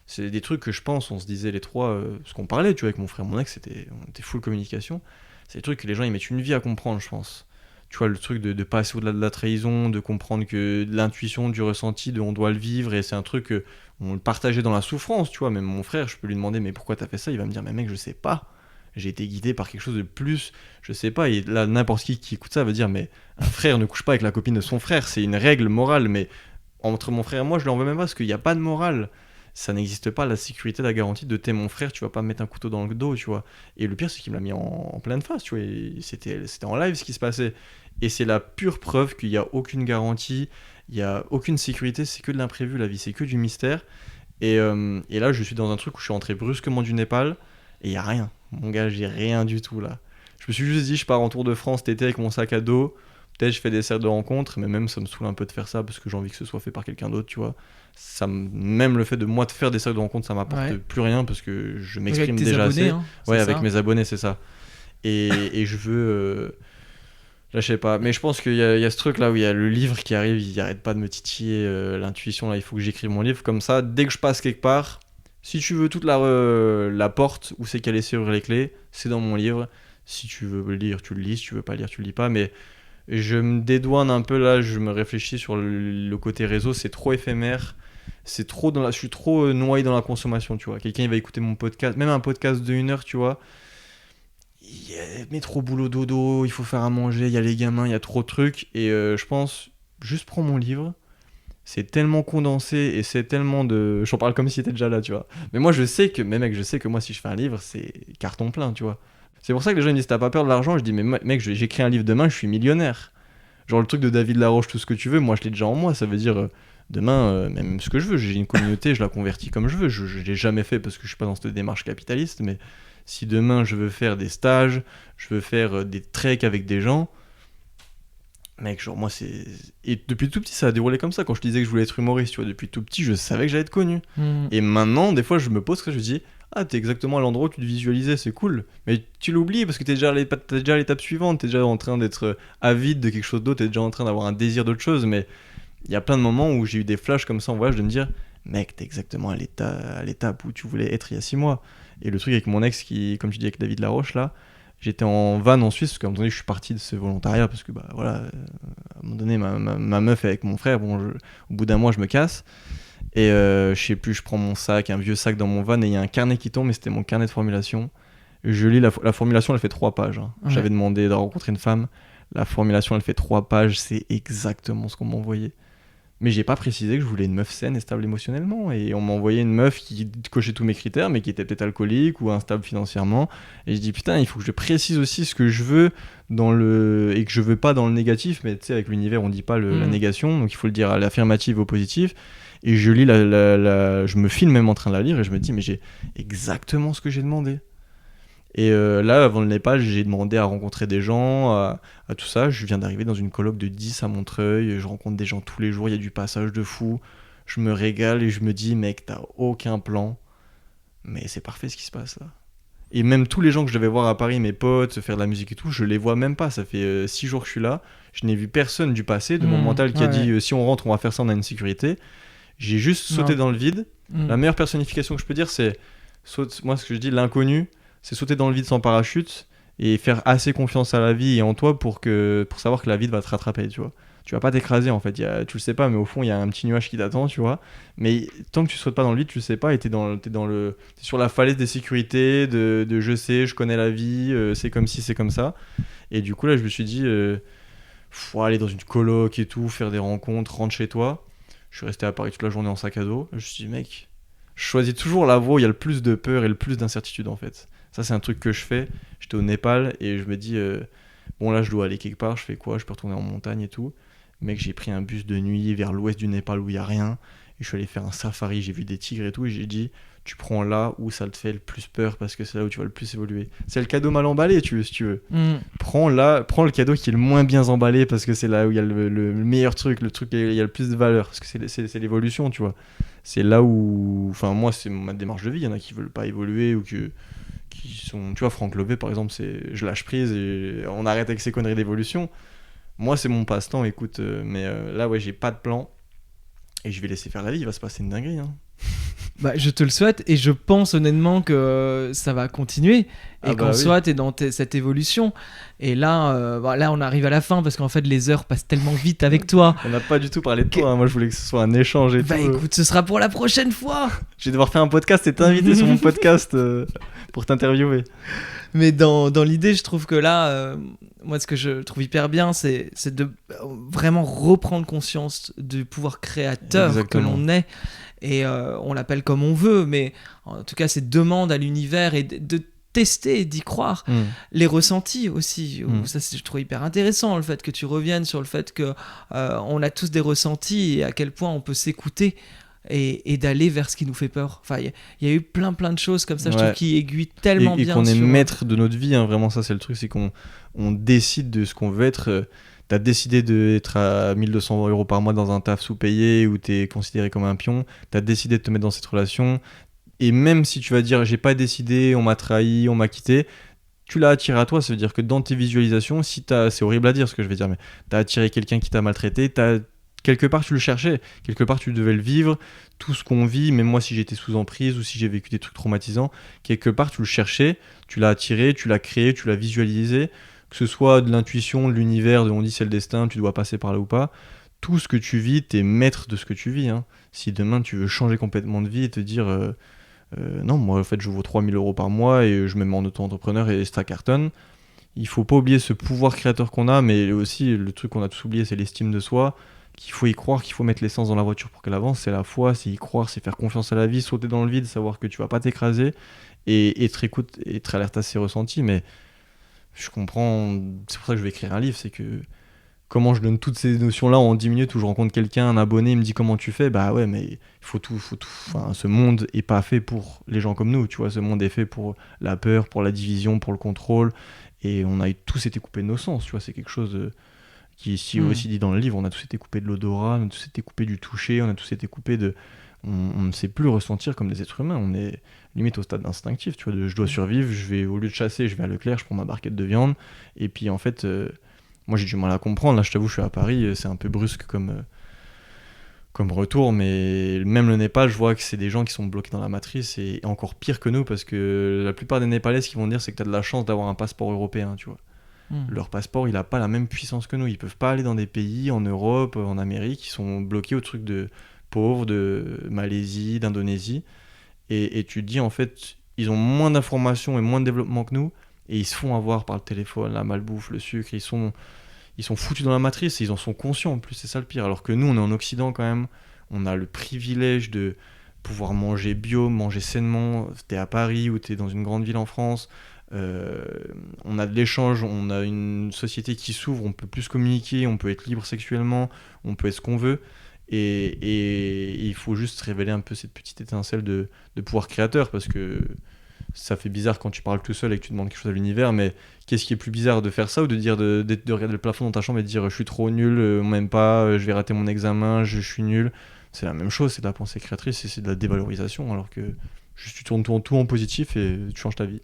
C'est des trucs que je pense, on se disait les trois, ce qu'on parlait, tu vois, avec mon frère, mon ex, on était full communication. C'est des trucs que les gens ils mettent une vie à comprendre, je pense. Tu vois, le truc de passer au-delà de la trahison, de comprendre que de l'intuition, du ressenti, on doit le vivre, et c'est un truc on le partageait dans la souffrance, tu vois. Même mon frère, je peux lui demander, mais pourquoi t'as fait ça? Il va me dire, mais mec, je sais pas. J'ai été guidé par quelque chose de plus, je sais pas. Et là, n'importe qui écoute ça va dire, mais un frère ne couche pas avec la copine de son frère, c'est une règle morale, mais entre mon frère et moi, je l'en veux même pas, parce qu'il n'y a pas de morale. Ça n'existe pas, la sécurité, la garantie de t'es mon frère, tu vas pas me mettre un couteau dans le dos, tu vois. Et le pire, c'est qu'il me l'a mis en pleine face, tu vois. C'était en live ce qui se passait. Et c'est la pure preuve qu'il n'y a aucune garantie, il n'y a aucune sécurité, c'est que de l'imprévu, la vie, c'est que du mystère. Et là, je suis dans un truc où je suis rentré brusquement du Népal, et il n'y a rien. Mon gars, j'ai rien du tout là. Je me suis juste dit, je pars en Tour de France cet été avec mon sac à dos. Peut-être je fais des cercles de rencontres, mais même ça me saoule un peu de faire ça parce que j'ai envie que ce soit fait par quelqu'un d'autre, tu vois. Même le fait de moi de faire des cercles de rencontres, ça m'apporte plus rien parce que je m'exprime avec tes déjà abonnés, assez. hein, Ouais, c'est avec ça. mes abonnés, c'est ça. Et je veux. Là, je sais pas. Mais je pense qu'il y a ce truc là où il y a le livre qui arrive, il arrête pas de me titiller. L'intuition, là, il faut que j'écrive mon livre. Comme ça, dès que je passe quelque part, si tu veux toute la porte où c'est calé sur les clés, c'est dans mon livre. Si tu veux le lire, tu le lis. Si tu veux pas lire, tu le lis pas. Mais je me dédouane un peu là, je me réfléchis sur le côté réseau, c'est trop éphémère. Je suis trop noyé dans la consommation, tu vois. Quelqu'un il va écouter mon podcast, même un podcast de 1 heure, tu vois. Il y a métro boulot dodo, il faut faire à manger, il y a les gamins, il y a trop de trucs. Et je pense, juste prends mon livre. C'est tellement condensé et c'est tellement de. J'en parle comme si c'était déjà là, tu vois. Mais moi, je sais que moi, si je fais un livre, c'est carton plein, tu vois. C'est pour ça que les gens me disent, t'as pas peur de l'argent? Je dis, mais mec, j'écris un livre demain, je suis millionnaire. Genre le truc de David Laroche, tout ce que tu veux, moi, je l'ai déjà en moi. Ça veut dire, demain, même ce que je veux, j'ai une communauté, je la convertis comme je veux. Je l'ai jamais fait parce que je suis pas dans cette démarche capitaliste, mais si demain, je veux faire des stages, je veux faire des treks avec des gens. Mec, genre moi c'est... Et depuis tout petit ça a déroulé comme ça. Quand je te disais que je voulais être humoriste, tu vois, depuis tout petit je savais que j'allais être connu. Et maintenant, des fois je me pose, je me dis, ah t'es exactement à l'endroit où tu te visualisais, c'est cool. Mais tu l'oublies parce que t'es déjà à l'étape suivante, t'es déjà en train d'être avide de quelque chose d'autre, t'es déjà en train d'avoir un désir d'autre chose. Mais il y a plein de moments où j'ai eu des flashs comme ça en voyage de me dire mec, t'es exactement à l'étape où tu voulais être il y a 6 mois. Et le truc avec mon ex, qui, comme tu dis, avec David Laroche, là, j'étais en van en Suisse, parce qu'à un moment donné, je suis parti de ce volontariat, parce que, bah voilà, à un moment donné, ma meuf est avec mon frère, bon, au bout d'un mois, je me casse. Et je sais plus, je prends mon sac, un vieux sac dans mon van, et il y a un carnet qui tombe, et c'était mon carnet de formulation. Je lis la formulation, elle fait 3 pages. Hein. Ouais. J'avais demandé de rencontrer une femme. La formulation, elle fait 3 pages, c'est exactement ce qu'on m'a envoyé. Mais j'ai pas précisé que je voulais une meuf saine et stable émotionnellement. Et on m'a envoyé une meuf qui cochait tous mes critères, mais qui était peut-être alcoolique ou instable financièrement. Et je dis putain, il faut que je précise aussi ce que je veux et que je veux pas dans le négatif. Mais tu sais, avec l'univers, on dit pas la négation, donc il faut le dire à l'affirmative, au positif. Et je lis je me filme même en train de la lire et je me dis mais j'ai exactement ce que j'ai demandé. Et là, avant le Népal, j'ai demandé à rencontrer des gens, à tout ça. Je viens d'arriver dans une coloc de 10 à Montreuil. Je rencontre des gens tous les jours. Il y a du passage de fou. Je me régale et je me dis, mec, t'as aucun plan. Mais c'est parfait ce qui se passe là. Et même tous les gens que je devais voir à Paris, mes potes, faire de la musique et tout, je les vois même pas. Ça fait 6 jours que je suis là. Je n'ai vu personne du passé, de mon mental qui a dit, si on rentre, on va faire ça, on a une sécurité. J'ai juste sauté dans le vide. La meilleure personnification que je peux dire, c'est, moi, ce que je dis, l'inconnu. C'est sauter dans le vide sans parachute et faire assez confiance à la vie et en toi pour savoir que la vie va te rattraper, tu vois. Tu vas pas t'écraser en fait, tu le sais pas, mais au fond il y a un petit nuage qui t'attend, tu vois. Mais tant que tu sautes pas dans le vide, tu le sais pas et t'es sur la falaise des sécurités, de je sais, je connais la vie, c'est comme si, c'est comme ça. Et du coup là je me suis dit, faut aller dans une coloc et tout, faire des rencontres, rentre chez toi. Je suis resté à Paris toute la journée en sac à dos. Je me suis dit mec, je choisis toujours la voie où il y a le plus de peur et le plus d'incertitude en fait. Ça, c'est un truc que je fais. J'étais au Népal et je me dis, bon, là, je dois aller quelque part. Je fais quoi ? Je peux retourner en montagne et tout. Mec, j'ai pris un bus de nuit vers l'ouest du Népal où il n'y a rien. Et je suis allé faire un safari. J'ai vu des tigres et tout. Et j'ai dit, tu prends là où ça te fait le plus peur parce que c'est là où tu vas le plus évoluer. C'est le cadeau mal emballé, si tu veux. Prends le cadeau qui est le moins bien emballé parce que c'est là où il y a le meilleur truc, le truc où il y a le plus de valeur. Parce que c'est l'évolution, tu vois. C'est là où. Enfin, moi, c'est ma démarche de vie. Il y en a qui veulent pas évoluer ou qui sont, tu vois, Franck Levé par exemple, c'est je lâche prise et on arrête avec ces conneries d'évolution. Moi c'est mon passe-temps, écoute, mais là ouais, j'ai pas de plan et je vais laisser faire la vie, il va se passer une dinguerie hein. Bah, je te le souhaite et je pense honnêtement que ça va continuer et qu'en soi t'es dans cette évolution et là, là on arrive à la fin parce qu'en fait les heures passent tellement vite avec toi. On n'a pas du tout parlé de toi, hein. Moi je voulais que ce soit un échange et tout. Bah écoute, ce sera pour la prochaine fois. Je vais devoir faire un podcast et t'inviter sur mon podcast pour t'interviewer. Mais dans l'idée, je trouve que là, moi ce que je trouve hyper bien, c'est de vraiment reprendre conscience du pouvoir créateur que l'on est. Et on l'appelle comme on veut, mais en tout cas, c'est demande à l'univers et de tester, d'y croire. Les ressentis aussi, ça je trouve hyper intéressant, le fait que tu reviennes sur le fait que on a tous des ressentis et à quel point on peut s'écouter et d'aller vers ce qui nous fait peur. Enfin, il y a eu plein de choses comme ça, je trouve, qui aiguillent tellement bien. Et qu'on est maître de notre vie, hein, vraiment, ça c'est le truc, c'est qu'on décide de ce qu'on veut être. T'as décidé d'être à 1200 € par mois dans un taf sous-payé où t'es considéré comme un pion. T'as décidé de te mettre dans cette relation. Et même si tu vas dire j'ai pas décidé, on m'a trahi, on m'a quitté, tu l'as attiré à toi. Ça veut dire que dans tes visualisations, c'est horrible à dire ce que je vais dire, mais t'as attiré quelqu'un qui t'a maltraité, quelque part tu le cherchais, quelque part tu devais le vivre. Tout ce qu'on vit, même moi si j'étais sous emprise ou si j'ai vécu des trucs traumatisants, quelque part tu le cherchais, tu l'as attiré, tu l'as créé, tu l'as visualisé. Que ce soit de l'intuition, de l'univers, on dit c'est le destin, tu dois passer par là ou pas, tout ce que tu vis, t'es maître de ce que tu vis. Hein. Si demain tu veux changer complètement de vie et te dire non, moi en fait je vaux 3000 € par mois et je me mets en auto-entrepreneur et ça cartonne, il faut pas oublier ce pouvoir créateur qu'on a, mais aussi le truc qu'on a tous oublié, c'est l'estime de soi, qu'il faut y croire, qu'il faut mettre l'essence dans la voiture pour qu'elle avance, c'est la foi, c'est y croire, c'est faire confiance à la vie, sauter dans le vide, savoir que tu vas pas t'écraser et être écoute, être alerte à ses ressentis, mais je comprends, c'est pour ça que je vais écrire un livre, c'est que comment je donne toutes ces notions-là en 10 minutes où je rencontre quelqu'un, un abonné, il me dit comment tu fais, bah ouais, mais il faut tout. Enfin, ce monde est pas fait pour les gens comme nous, tu vois, ce monde est fait pour la peur, pour la division, pour le contrôle, et on a tous été coupés de nos sens, tu vois, c'est quelque chose qui est aussi dit dans le livre, on a tous été coupés de l'odorat, on a tous été coupés du toucher, on a tous été coupés de... On ne sait plus ressentir comme des êtres humains, on est limite au stade instinctif, tu vois, je dois survivre, au lieu de chasser, je vais à Leclerc, je prends ma barquette de viande, et puis en fait, moi j'ai du mal à comprendre, là je t'avoue, je suis à Paris, c'est un peu brusque comme comme retour, mais même le Népal, je vois que c'est des gens qui sont bloqués dans la matrice et encore pire que nous, parce que la plupart des Népalais, ce qu'ils vont dire, c'est que tu as de la chance d'avoir un passeport européen, tu vois. Leur passeport, il n'a pas la même puissance que nous. Ils peuvent pas aller dans des pays en Europe, en Amérique, qui sont bloqués au truc de pauvres, de Malaisie, d'Indonésie. Et tu te dis, en fait, ils ont moins d'informations et moins de développement que nous, et ils se font avoir par le téléphone, la malbouffe, le sucre, ils sont foutus dans la matrice, et ils en sont conscients en plus, c'est ça le pire. Alors que nous, on est en Occident quand même, on a le privilège de pouvoir manger bio, manger sainement. T'es à Paris ou t'es dans une grande ville en France, on a de l'échange, on a une société qui s'ouvre, on peut plus communiquer, on peut être libre sexuellement, on peut être ce qu'on veut. Et il faut juste révéler un peu cette petite étincelle de pouvoir créateur, parce que ça fait bizarre quand tu parles tout seul et que tu demandes quelque chose à l'univers, mais qu'est-ce qui est plus bizarre, de faire ça ou de dire de regarder le plafond dans ta chambre et de dire je suis trop nul, on m'aime pas, je vais rater mon examen, je suis nul. C'est la même chose, c'est de la pensée créatrice et c'est de la dévalorisation, alors que juste tu tournes tout en positif et tu changes ta vie.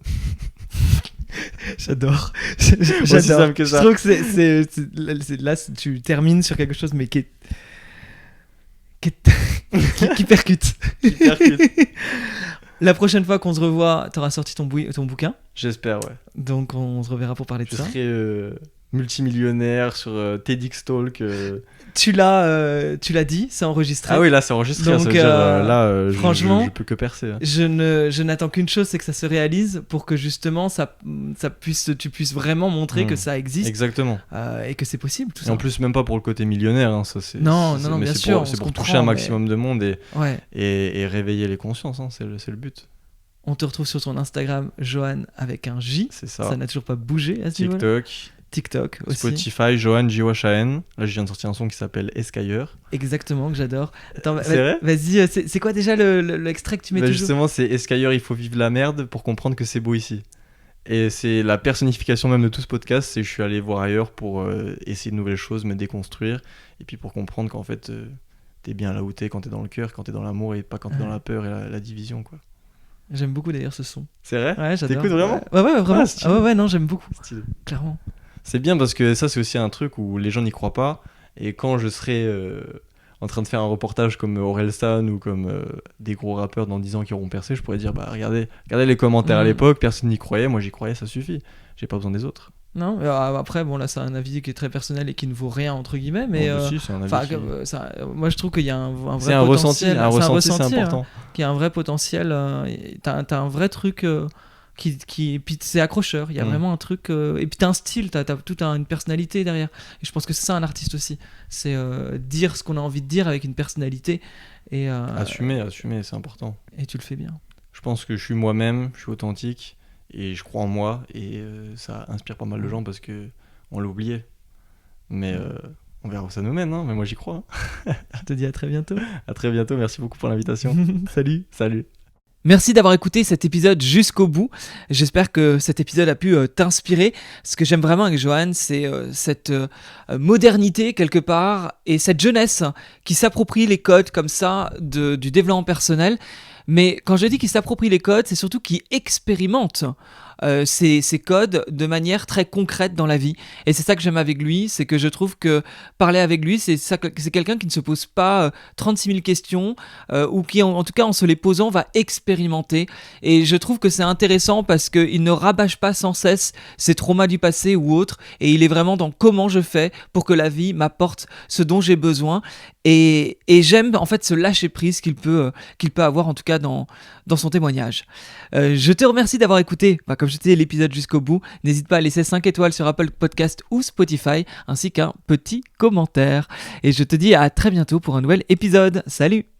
J'adore. Aussi simple que ça. Je trouve que c'est là tu termines sur quelque chose mais qui percute. Qui percute. La prochaine fois qu'on se revoit, t'auras sorti ton bouquin. J'espère, ouais. Donc on se reverra pour parler de ça. Je serai multimillionnaire sur TEDx Talk. Tu l'as dit, c'est enregistré. Ah oui, là c'est enregistré. Donc, ça veut dire, là, franchement, je peux que percer. Hein. Je n'attends qu'une chose, c'est que ça se réalise pour que justement tu puisses vraiment montrer que ça existe. Exactement. Et que c'est possible. Tout et ça. En plus, même pas pour le côté millionnaire. Hein, ça, non, bien sûr. C'est pour toucher un maximum de monde et réveiller les consciences. Hein, c'est le but. On te retrouve sur ton Instagram, Johan avec un J. C'est ça. Ça n'a toujours pas bougé à ce niveau-là. TikTok aussi. Spotify, Johan, J-O-H-A-N. Là, je viens de sortir un son qui s'appelle Escailleur. Exactement, que j'adore. Attends, c'est vrai vas-y, c'est quoi déjà l'extrait que tu mets toujours ? Justement, c'est Escailleur, il faut vivre la merde pour comprendre que c'est beau ici. Et c'est la personnification même de tout ce podcast, c'est que je suis allé voir ailleurs pour essayer de nouvelles choses, me déconstruire, et puis pour comprendre qu'en fait, t'es bien là où t'es quand t'es dans le cœur, quand t'es dans l'amour, et pas quand t'es dans la peur et la division, quoi. J'aime beaucoup d'ailleurs ce son. C'est vrai ? Ouais, j'adore. T'écoutes vraiment ? Ouais, vraiment. Ouais, non, j'aime beaucoup. Stylé. Clairement. C'est bien parce que ça, c'est aussi un truc où les gens n'y croient pas. Et quand je serai en train de faire un reportage comme Orelsan ou comme des gros rappeurs dans 10 ans qui auront percé, je pourrais dire bah regardez les commentaires à l'époque, personne n'y croyait, moi j'y croyais, ça suffit. J'ai pas besoin des autres. Non, après, bon, là, c'est un avis qui est très personnel et qui ne vaut rien, entre guillemets, mais si, c'est un avis moi, je trouve qu'il y a un vrai c'est un potentiel. ressenti, c'est important. Qu'il y a un vrai potentiel. T'as un vrai truc qui puis c'est accrocheur. Il y a vraiment un truc. Et puis t'as un style, t'as toute une personnalité derrière. Et je pense que c'est ça un artiste aussi. C'est dire ce qu'on a envie de dire avec une personnalité. Et, assumer, c'est important. Et tu le fais bien. Je pense que je suis moi-même, je suis authentique. Et je crois en moi et ça inspire pas mal de gens parce que on l'a oublié. Mais on verra où ça nous mène, hein. Mais moi j'y crois. Hein. Je te dis à très bientôt. À très bientôt, merci beaucoup pour l'invitation. Salut. Merci d'avoir écouté cet épisode jusqu'au bout. J'espère que cet épisode a pu t'inspirer. Ce que j'aime vraiment avec Johan, c'est cette modernité quelque part et cette jeunesse qui s'approprie les codes comme ça du développement personnel. Mais quand je dis qu'il s'approprie les codes, c'est surtout qu'il expérimente ces codes de manière très concrète dans la vie. Et c'est ça que j'aime avec lui, c'est que je trouve que parler avec lui, c'est quelqu'un qui ne se pose pas 36 000 questions, ou qui, en tout cas, en se les posant, va expérimenter. Et je trouve que c'est intéressant parce qu'il ne rabâche pas sans cesse ses traumas du passé ou autres, et il est vraiment dans comment je fais pour que la vie m'apporte ce dont j'ai besoin. Et j'aime en fait ce lâcher prise qu'il peut avoir, en tout cas dans son témoignage. Je te remercie d'avoir écouté, comme je disais, l'épisode jusqu'au bout. N'hésite pas à laisser 5 étoiles sur Apple Podcast ou Spotify, ainsi qu'un petit commentaire. Et je te dis à très bientôt pour un nouvel épisode. Salut!